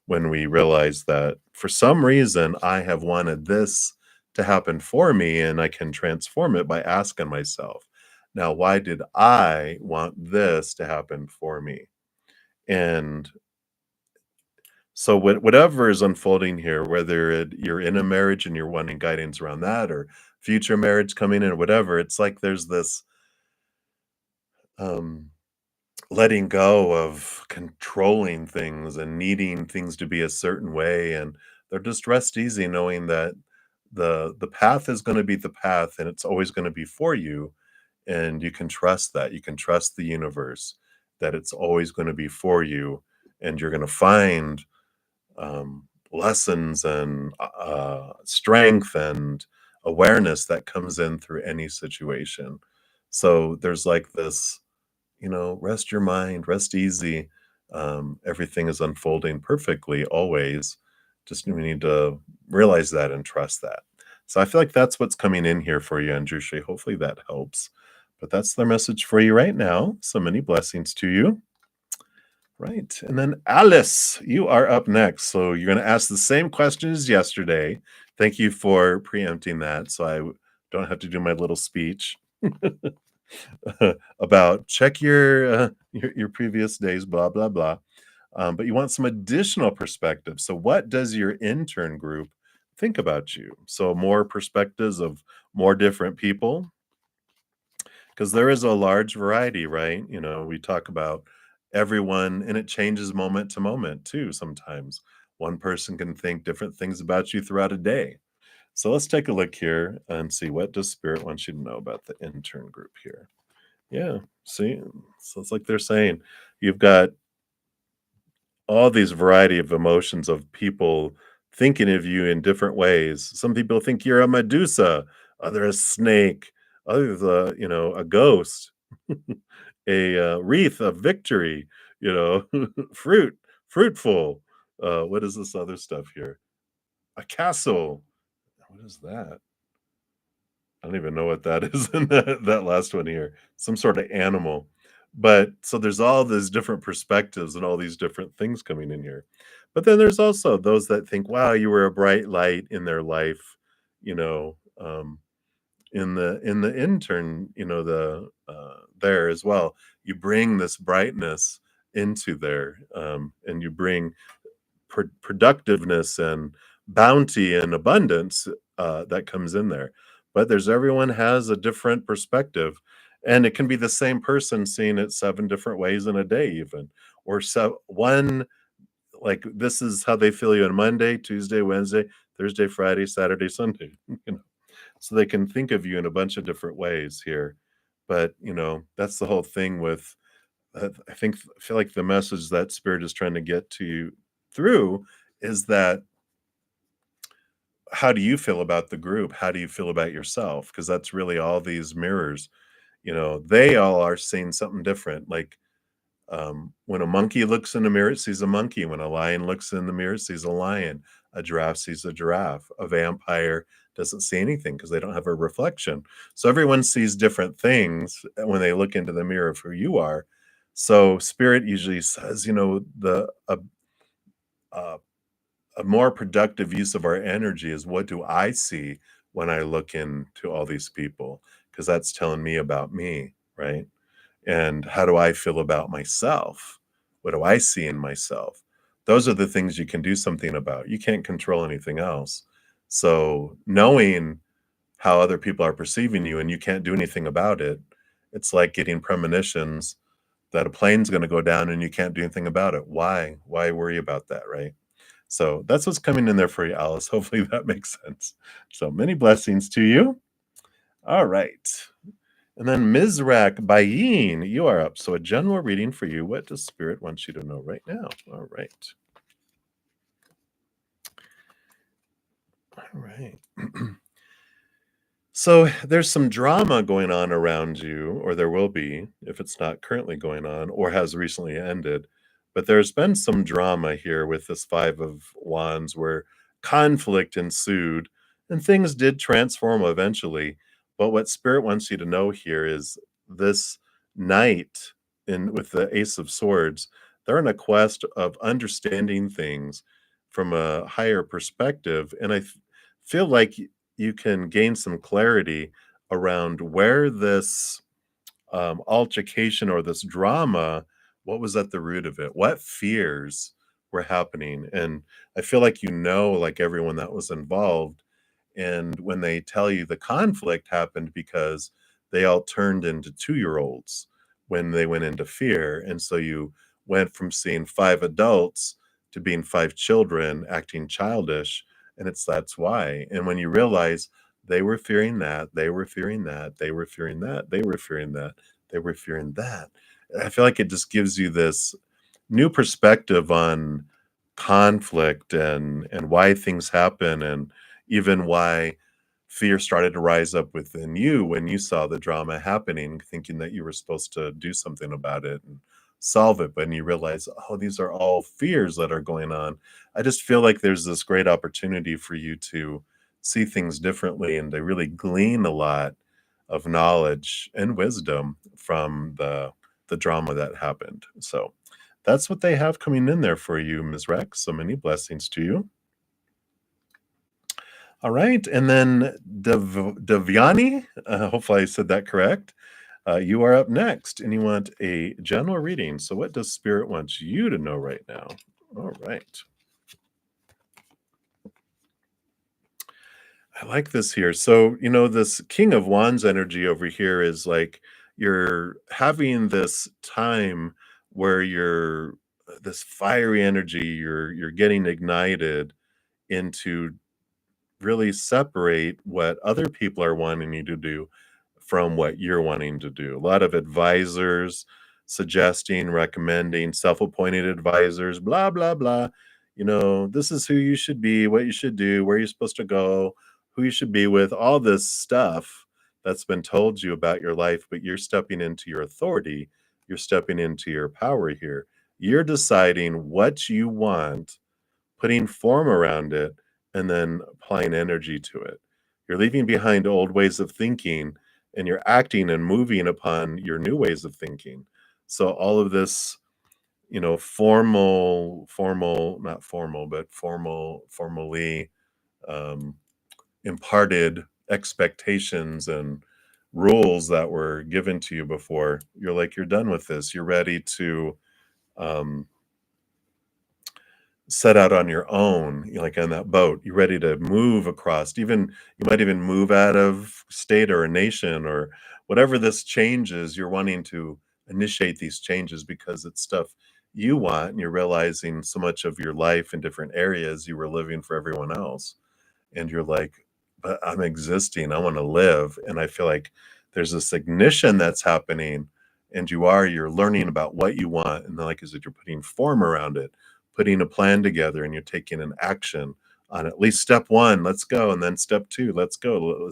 when we realize that for some reason I have wanted this to happen for me, and I can transform it by asking myself, now, why did I want this to happen for me? And so whatever is unfolding here, whether you're in a marriage and you're wanting guidance around that, or future marriage coming in or whatever, it's like there's this um, letting go of controlling things and needing things to be a certain way, and they're just rest easy knowing that the path is going to be the path, and it's always going to be for you, and you can trust that. You can trust the universe that it's always going to be for you, and you're going to find lessons and strength and awareness that comes in through any situation. So there's like this, rest your mind, rest easy. Everything is unfolding perfectly always. Just we need to realize that and trust that. So I feel like that's what's coming in here for you, Andrusha. Hopefully that helps. But that's the message for you right now. So many blessings to you. Right. And then Alice, you are up next. So you're going to ask the same question as yesterday. Thank you for preempting that. So don't have to do my little speech about check your previous days, blah, blah, blah. But you want some additional perspective. So what does your intern group think about you? So more perspectives of more different people, because there is a large variety, right? We talk about everyone, and it changes moment to moment too. Sometimes one person can think different things about you throughout a day. So let's take a look here and see, what does Spirit want you to know about the intern group here. Yeah, see, so it's like they're saying you've got all these variety of emotions of people thinking of you in different ways. Some people think you're a Medusa, other a snake, others a ghost, a wreath of victory, fruitful. What is this other stuff here? A castle. What is that? I don't even know what that is in that last one here. Some sort of animal. But so there's all these different perspectives and all these different things coming in here. But then there's also those that think, wow, you were a bright light in their life, you know, um, in the intern, there as well. You bring this brightness into there, and you bring productiveness and bounty and abundance that comes in there. But everyone has a different perspective, and it can be the same person seeing it seven different ways in a day, even, or so one, like, this is how they feel you on Monday, Tuesday, Wednesday, Thursday, Friday, Saturday, Sunday. So they can think of you in a bunch of different ways here. But that's the whole thing with, I feel like the message that Spirit is trying to get to you through is that, how do you feel about the group? How do you feel about yourself? Because that's really all these mirrors. They all are seeing something different. Like, when a monkey looks in the mirror, it sees a monkey. When a lion looks in the mirror, it sees a lion. A giraffe sees a giraffe. A vampire doesn't see anything because they don't have a reflection. So everyone sees different things when they look into the mirror of who you are. So Spirit usually says, uh, a more productive use of our energy is, what do I see when I look into all these people? Because that's telling me about me, right? And how do I feel about myself? What do I see in myself? Those are the things you can do something about. You can't control anything else. So knowing how other people are perceiving you and you can't do anything about it, it's like getting premonitions that a plane's going to go down and you can't do anything about it. Why worry about that, right? So that's what's coming in there for you, Alice. Hopefully that makes sense. So many blessings to you. All right. And then Mizrak Bayin, you are up. So a general reading for you. What does Spirit want you to know right now? All right. All right. So there's some drama going on around you, or there will be if it's not currently going on or has recently ended. But there's been some drama here with this Five of Wands where conflict ensued and things did transform eventually. But what Spirit wants you to know here is, this night in with the Ace of Swords, they're on a quest of understanding things from a higher perspective, and feel like you can gain some clarity around where this altercation or this drama, what was at the root of it? What fears were happening? And I feel like like everyone that was involved. And when they tell you the conflict happened because they all turned into 2-year-olds when they went into fear. And so you went from seeing 5 adults to being 5 children acting childish. And that's why. And when you realize they were fearing that, they were fearing that, they were fearing that, they were fearing that, they were fearing that. I feel like it just gives you this new perspective on conflict and why things happen, and even why fear started to rise up within you when you saw the drama happening, thinking that you were supposed to do something about it and solve it, but then you realize, oh, these are all fears that are going on. I just feel like there's this great opportunity for you to see things differently and to really glean a lot of knowledge and wisdom from the drama that happened. So that's what they have coming in there for you, Ms. Rex. So many blessings to you. All right, and then Devyani, hopefully I said that correct. You are up next, and you want a general reading. So what does Spirit want you to know right now? All right. I like this here. So, this King of Wands energy over here is like you're having this time where you're this fiery energy, you're getting ignited into really separate what other people are wanting you to do from what you're wanting to do. A lot of advisors suggesting, recommending, self-appointed advisors, blah, blah, blah. This is who you should be, what you should do, where you're supposed to go, who you should be with, all this stuff that's been told you about your life, but you're stepping into your authority. You're stepping into your power here. You're deciding what you want, putting form around it, and then applying energy to it. You're leaving behind old ways of thinking and you're acting and moving upon your new ways of thinking. So all of this, not formal, but formally um, imparted expectations and rules that were given to you before, you're like, you're done with this. You're ready to um, set out on your own, like on that boat. You're ready to move across. Even you might even move out of state or a nation or whatever this changes. You're wanting to initiate these changes because it's stuff you want, and you're realizing so much of your life in different areas you were living for everyone else, and you're like, but I'm existing. I want to live, and I feel like there's this ignition that's happening, and you're learning about what you want, and then, like I said, you're putting form around it, putting a plan together, and you're taking an action on at least step one, let's go, and then step two, let's go,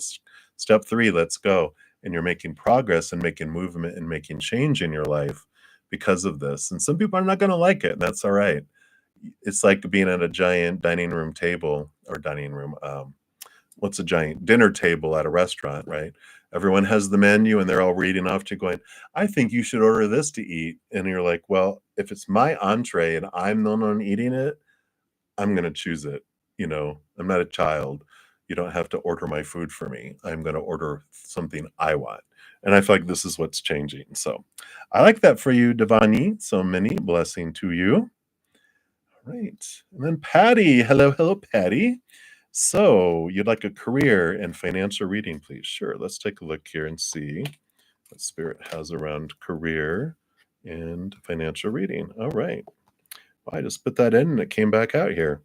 step three, let's go, and you're making progress and making movement and making change in your life because of this. And some people are not going to like it, and that's all right. It's like being at a giant dining room table or dining room. What's a giant dinner table at a restaurant, right? Everyone has the menu and they're all reading off to going, I think you should order this to eat. And you're like, well, if it's my entree and I'm the one eating it, I'm going to choose it. I'm not a child. You don't have to order my food for me. I'm going to order something I want. And I feel like this is what's changing. So I like that for you, Devani. So many blessing to you. All right. And then Patty. Hello, hello, Patty. So you'd like a career and financial reading, please? Sure. Let's take a look here and see what Spirit has around career and financial reading. All right. Well, I just put that in and it came back out here.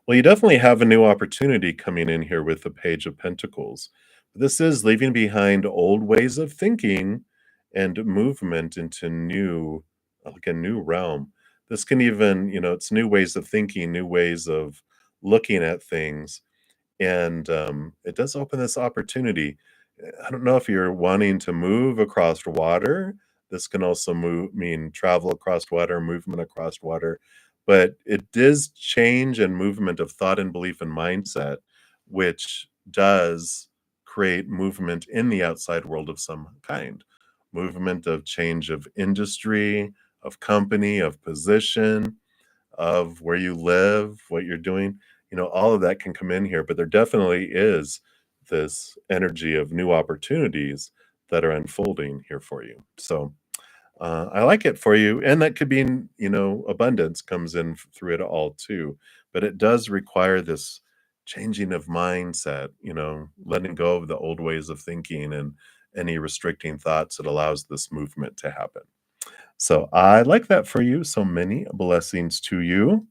Well, you definitely have a new opportunity coming in here with the Page of Pentacles. This is leaving behind old ways of thinking and movement into like a new realm. This can even, it's new ways of thinking, new ways of looking at things. And it does open this opportunity. I don't know if you're wanting to move across water. This can also mean travel across water, movement across water, but it does change and movement of thought and belief and mindset, which does create movement in the outside world of some kind. movement of change of industry, of company, of position, of where you live, what you're doing. All of that can come in here, but there definitely is this energy of new opportunities that are unfolding here for you. So I like it for you, and that could be, abundance comes in through it all too. But it does require this changing of mindset, letting go of the old ways of thinking and any restricting thoughts that allows this movement to happen. So I like that for you. So many blessings to you.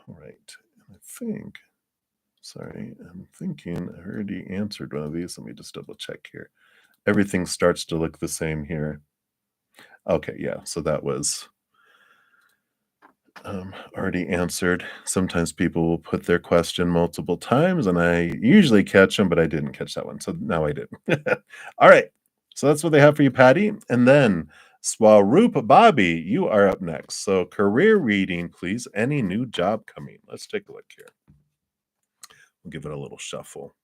All right. I think, sorry, I'm thinking I already answered one of these. Let me just double check here. Everything starts to look the same here. Okay, yeah. So that was already answered. Sometimes people will put their question multiple times, and I usually catch them, but I didn't catch that one. So now I did. All right. So that's what they have for you, Patty. And then Swaroop Bobby, you are up next. So career reading, please. Any new job coming? Let's take a look here. We'll give it a little shuffle.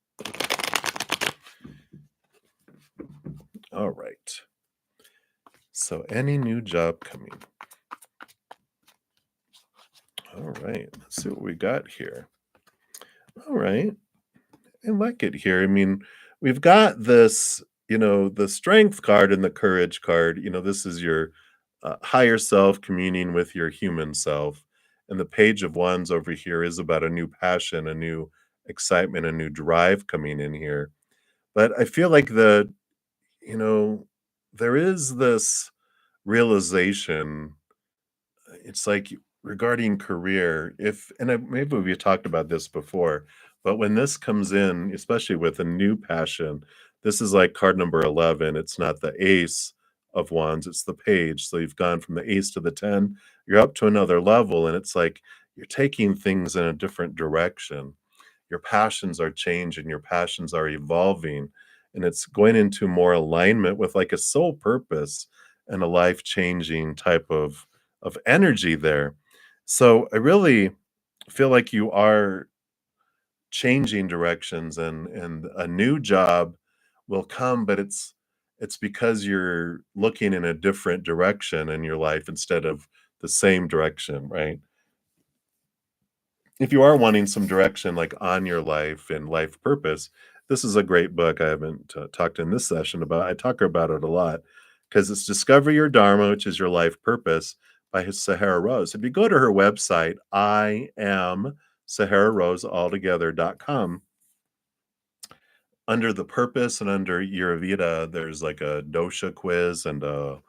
All right. So any new job coming? All right. Let's see what we got here. All right. I like it here. I mean, we've got this, the strength card and the courage card. This is your higher self communing with your human self. And the page of wands over here is about a new passion, a new excitement, a new drive coming in here. But I feel like you know, there is this realization. It's like regarding career, if and maybe we talked about this before, but when this comes in, especially with a new passion, this is like card number 11. It's not the ace of wands, it's the page. So you've gone from the ace to the 10, you're up to another level, and it's like you're taking things in a different direction. Your passions are changing, your passions are evolving, and it's going into more alignment with like a soul purpose and a life-changing type of energy there. So I really feel like you are changing directions, and a new job will come, but it's because you're looking in a different direction in your life instead of the same direction, right? If you are wanting some direction like on your life and life purpose, this is a great book. I haven't talked in this session about. I talk about it a lot because it's Discover Your Dharma, which is your life purpose by Sahara Rose. If you go to her website, I am Sahara Rose altogether.com, under the purpose and under your Vita, there's like a dosha quiz and a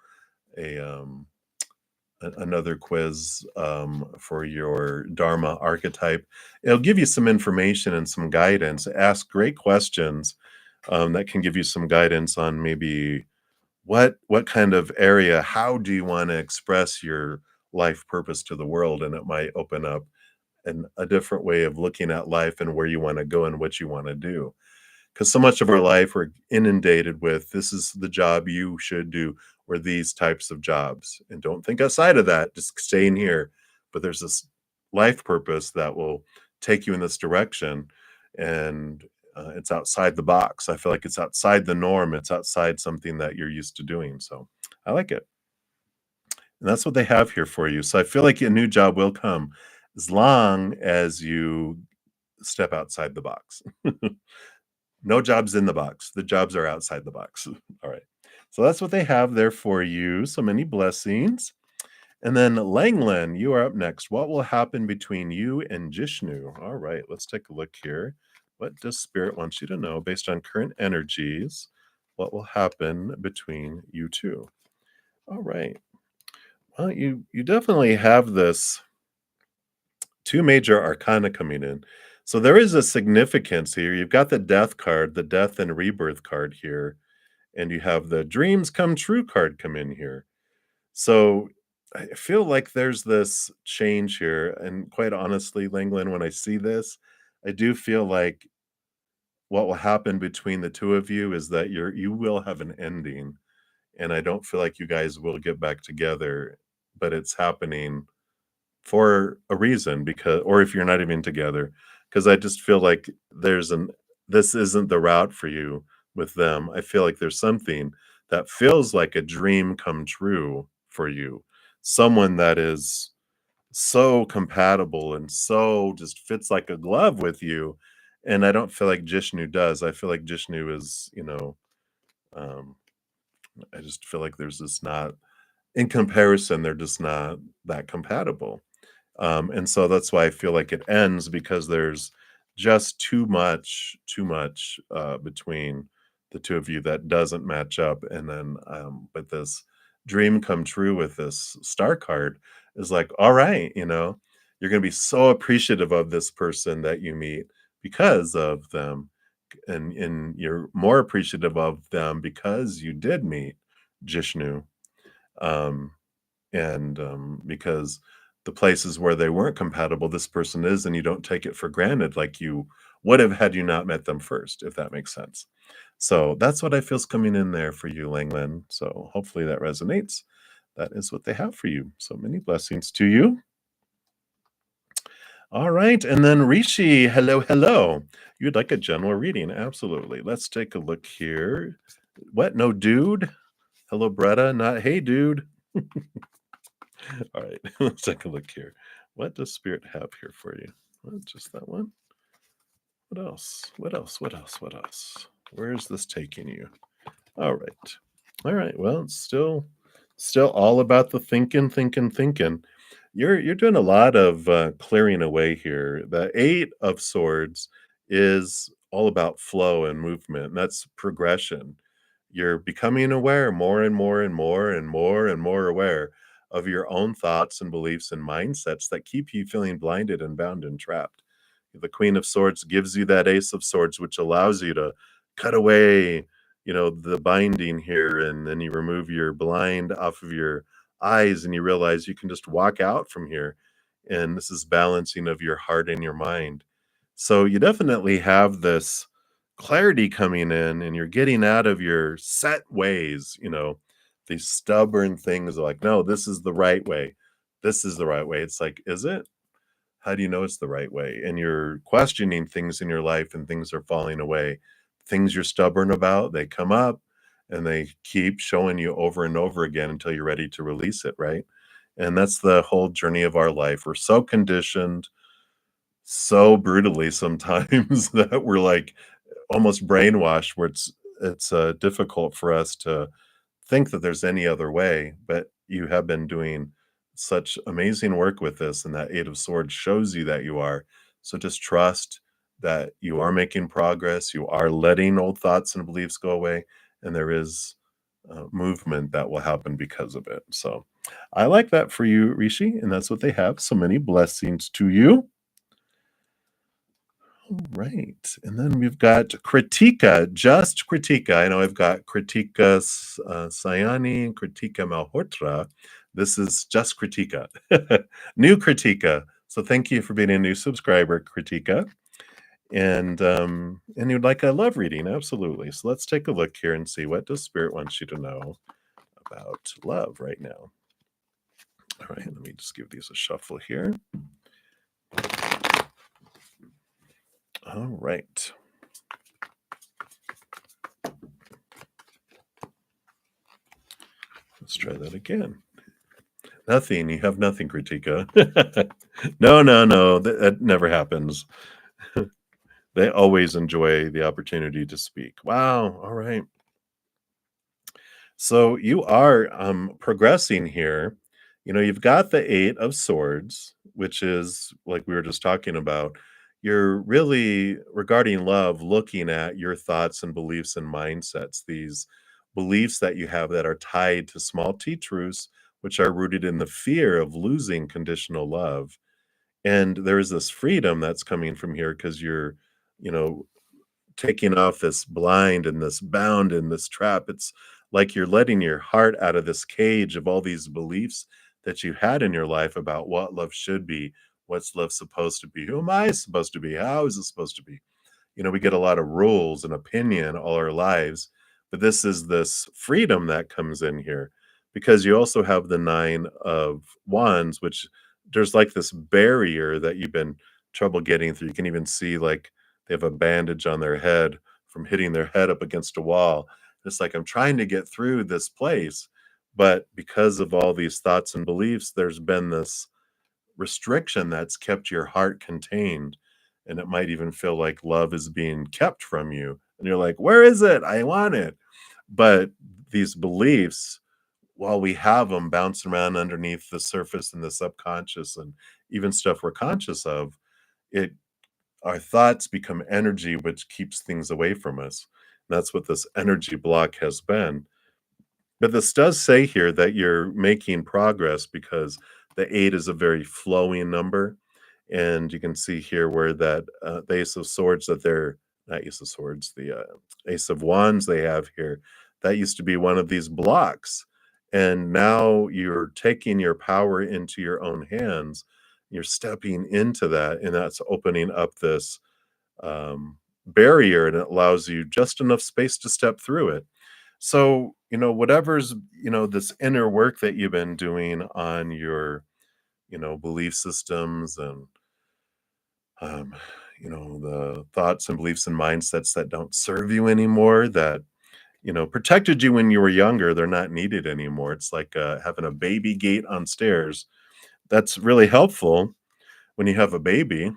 another quiz for your Dharma archetype. It'll give you some information and some guidance. Ask great questions that can give you some guidance on maybe what kind of area, how do you want to express your life purpose to the world, and it might open up a different way of looking at life and where you want to go and what you want to do, because so much of our life we're inundated with this is the job you should do or these types of jobs, and don't think outside of that, just stay in here. But there's this life purpose that will take you in this direction, and it's outside the box. I feel like it's outside the norm, it's outside something that you're used to doing. So I like it, and that's what they have here for you. So I feel like a new job will come as long as you step outside the box. No jobs in the box. The jobs are outside the box. All right. So that's what they have there for you. So many blessings. And then Langland, you are up next. What will happen between you and Jishnu? All right. Let's take a look here. What does Spirit want you to know based on current energies? What will happen between you two? All right. Well, you definitely have this two major arcana coming in. So there is a significance here. You've got the death card, the death and rebirth card here, and you have the dreams come true card come in here. So I feel like there's this change here. And quite honestly, Langland, when I see this, I do feel like what will happen between the two of you is that you will have an ending. And I don't feel like you guys will get back together, but it's happening for a reason, because or if you're not even together, because I just feel like this isn't the route for you with them. I feel like there's something that feels like a dream come true for you. Someone that is so compatible and so just fits like a glove with you. And I don't feel like Jishnu does. I feel like Jishnu is, um, I just feel like there's just not, in comparison, they're just not that compatible. And so that's why I feel like it ends because there's just too much between the two of you that doesn't match up. And then, but this dream come true with this star card is like, all right, you're going to be so appreciative of this person that you meet because of them. And you're more appreciative of them because you did meet Jishnu. Um, and because the places where they weren't compatible, this person is, and you don't take it for granted like you would have had you not met them first, if that makes sense. So that's what I feel's coming in there for you, Langland. So hopefully that resonates. That is what they have for you. So many blessings to you. All right, and then Rishi, hello, hello. You'd like a general reading? Absolutely. Let's take a look here. What? No, dude? Hello, Bretta. Not hey, dude. All right, let's take a look here. What does Spirit have here for you? Well, just that one. What else? What else? What else? What else? Where is this taking you? All right. All right. Well, it's still all about the thinking. You're doing a lot of clearing away here. The Eight of Swords is all about flow and movement. That's progression. You're becoming aware more and more and more and more and more aware of your own thoughts and beliefs and mindsets that keep you feeling blinded and bound and trapped. The Queen of Swords gives you that Ace of Swords, which allows you to cut away, the binding here, and then you remove your blind off of your eyes and you realize you can just walk out from here. And this is balancing of your heart and your mind. So you definitely have this clarity coming in and you're getting out of your set ways, these stubborn things like, no, this is the right way. This is the right way. It's like, is it? How do you know it's the right way? And you're questioning things in your life and things are falling away. Things you're stubborn about, they come up and they keep showing you over and over again until you're ready to release it, right? And that's the whole journey of our life. We're so conditioned so brutally sometimes that we're like almost brainwashed where it's difficult for us to think that there's any other way, but you have been doing such amazing work with this, and that Eight of Swords shows you that you are. So just trust that you are making progress, you are letting old thoughts and beliefs go away, and there is movement that will happen because of it. So I like that for you, Rishi, and that's what they have. So many blessings to you. Right. And then we've got Kritika, just Kritika. I know I've got Kritika Sayani and Kritika Malhotra. This is just Kritika, new Kritika. So thank you for being a new subscriber, Kritika. And you'd like a love reading, absolutely. So let's take a look here and see what does Spirit wants you to know about love right now. All right, let me just give these a shuffle here. All right. Let's try that again. Nothing. You have nothing, Kritika. No. That never happens. They always enjoy the opportunity to speak. Wow. All right. So you are progressing here. You've got the Eight of Swords, which is like we were just talking about. You're really, regarding love, looking at your thoughts and beliefs and mindsets, these beliefs that you have that are tied to small t truths, which are rooted in the fear of losing conditional love. And there is this freedom that's coming from here because you're, you know, taking off this blind and this bound and this trap. It's like you're letting your heart out of this cage of all these beliefs that you had in your life about what love should be, what's love supposed to be, who am I supposed to be, how is it supposed to be. We get a lot of rules and opinion all our lives, but this freedom that comes in here because you also have the Nine of Wands, which there's like this barrier that you've been trouble getting through. You can even see like they have a bandage on their head from hitting their head up against a wall. It's like I'm trying to get through this place, but because of all these thoughts and beliefs, there's been this restriction that's kept your heart contained. And it might even feel like love is being kept from you. And you're like, where is it? I want it. But these beliefs, while we have them bouncing around underneath the surface and the subconscious and even stuff we're conscious of, it our thoughts become energy which keeps things away from us. That's what this energy block has been. But this does say here that you're making progress because the 8 is a very flowing number, and you can see here where that, the Ace of Swords that they're not Ace of Swords, the, Ace of Wands they have here, that used to be one of these blocks, and now you're taking your power into your own hands. You're stepping into that, and that's opening up this, barrier, and it allows you just enough space to step through it. So, whatever's, this inner work that you've been doing on your, belief systems and, um, the thoughts and beliefs and mindsets that don't serve you anymore, that, protected you when you were younger, they're not needed anymore. It's like having a baby gate on stairs. That's really helpful when you have a baby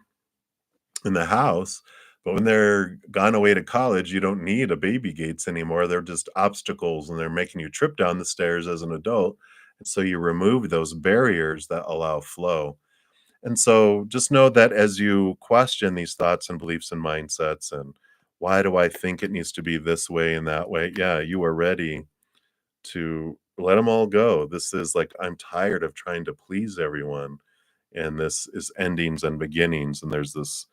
in the house. But when they're gone away to college, you don't need a baby gates anymore. They're just obstacles and they're making you trip down the stairs as an adult. And so you remove those barriers that allow flow. And so just know that as you question these thoughts and beliefs and mindsets and why do I think it needs to be this way and that way? Yeah, you are ready to let them all go. This is like, I'm tired of trying to please everyone. And this is endings and beginnings. And there's this,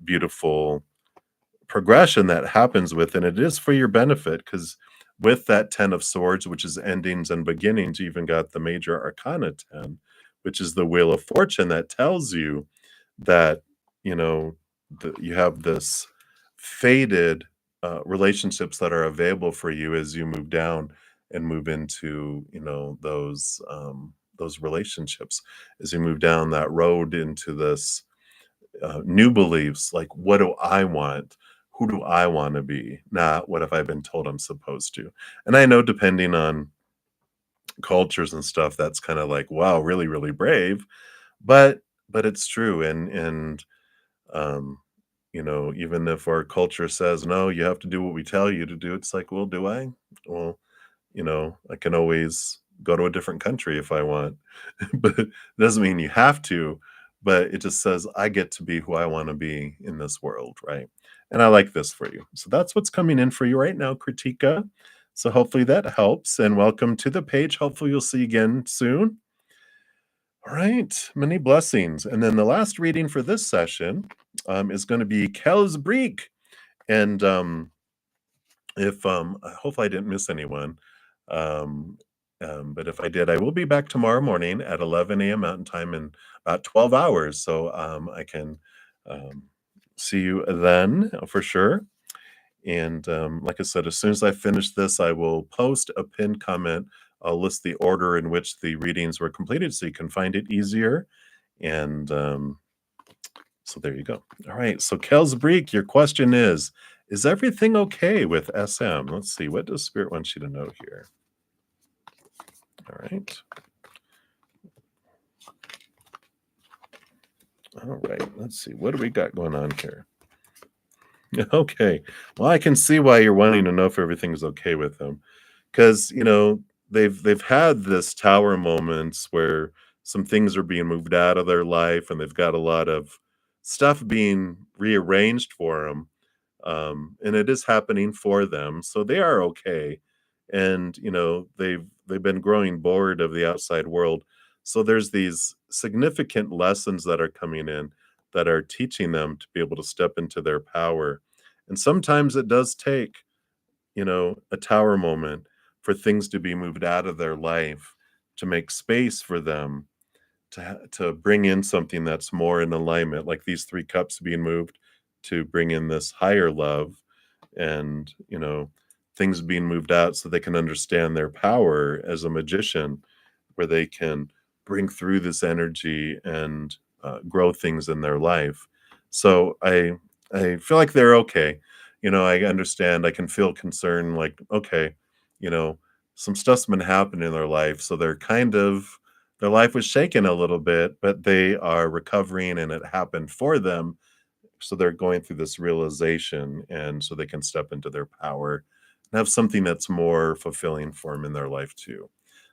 beautiful progression that happens with, and it is for your benefit because with that 10 of swords, which is endings and beginnings, you even got the major arcana 10, which is the wheel of fortune that tells you that, you know, you have this faded relationships that are available for you as you move down and move into, those relationships as you move down that road into this new beliefs like, what do I want? Who do I want to be? Not what have I been told I'm supposed to. And I know depending on cultures and stuff, that's kind of like, wow, really, really brave. But it's true. And um, even if our culture says no, you have to do what we tell you to do, it's like, well, do I? Well, I can always go to a different country if I want. But it doesn't mean you have to, but it just says I get to be who I want to be in this world, right? And I like this for you. So that's what's coming in for you right now, Kritika. So hopefully that helps. And welcome to the page. Hopefully you'll see you again soon. All right, many blessings. And then the last reading for this session is going to be Kel's Breek. And if hopefully I didn't miss anyone. Um, but if I did, I will be back tomorrow morning at 11 a.m. Mountain Time in about 12 hours. So I can um, see you then for sure. And like I said, as soon as I finish this, I will post a pinned comment. I'll list the order in which the readings were completed so you can find it easier. And so there you go. All right. So Kelsbreek, your question is everything okay with SM? Let's see. What does Spirit want you to know here? All right. All right. Let's see. What do we got going on here? Okay. Well, I can see why you're wanting to know if everything's okay with them. Because, they've had this tower moments where some things are being moved out of their life and they've got a lot of stuff being rearranged for them. And it is happening for them, so they are okay. And they've been growing bored of the outside world, so there's these significant lessons that are coming in that are teaching them to be able to step into their power. And sometimes it does take a tower moment for things to be moved out of their life to make space for them to bring in something that's more in alignment, like these 3 cups being moved to bring in this higher love and, things being moved out so they can understand their power as a magician, where they can bring through this energy and grow things in their life. So I feel like they're okay. I understand, I can feel concern like, okay, you know, some stuff's been happening in their life, so their life was shaken a little bit, but they are recovering and it happened for them. So they're going through this realization and so they can step into their power and have something that's more fulfilling for them in their life too.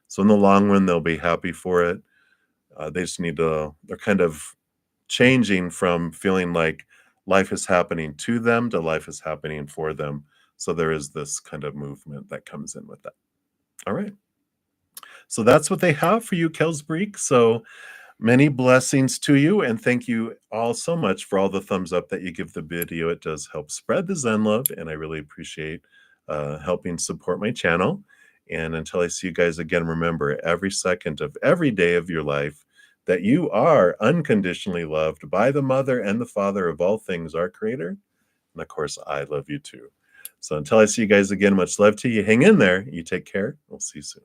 So in the long run, they'll be happy for it. They just need to, they're kind of changing from feeling like life is happening to them to life is happening for them. So there is this kind of movement that comes in with that. All right. So that's what they have for you, Kelsbreek. So many blessings to you, and thank you all so much for all the thumbs up that you give the video. It does help spread the Zen love, and I really appreciate helping support my channel. And until I see you guys again, remember every second of every day of your life that you are unconditionally loved by the Mother and the Father of all things, our Creator. And of course, I love you too. So until I see you guys again, much love to you. Hang in there. You take care. We'll see you soon.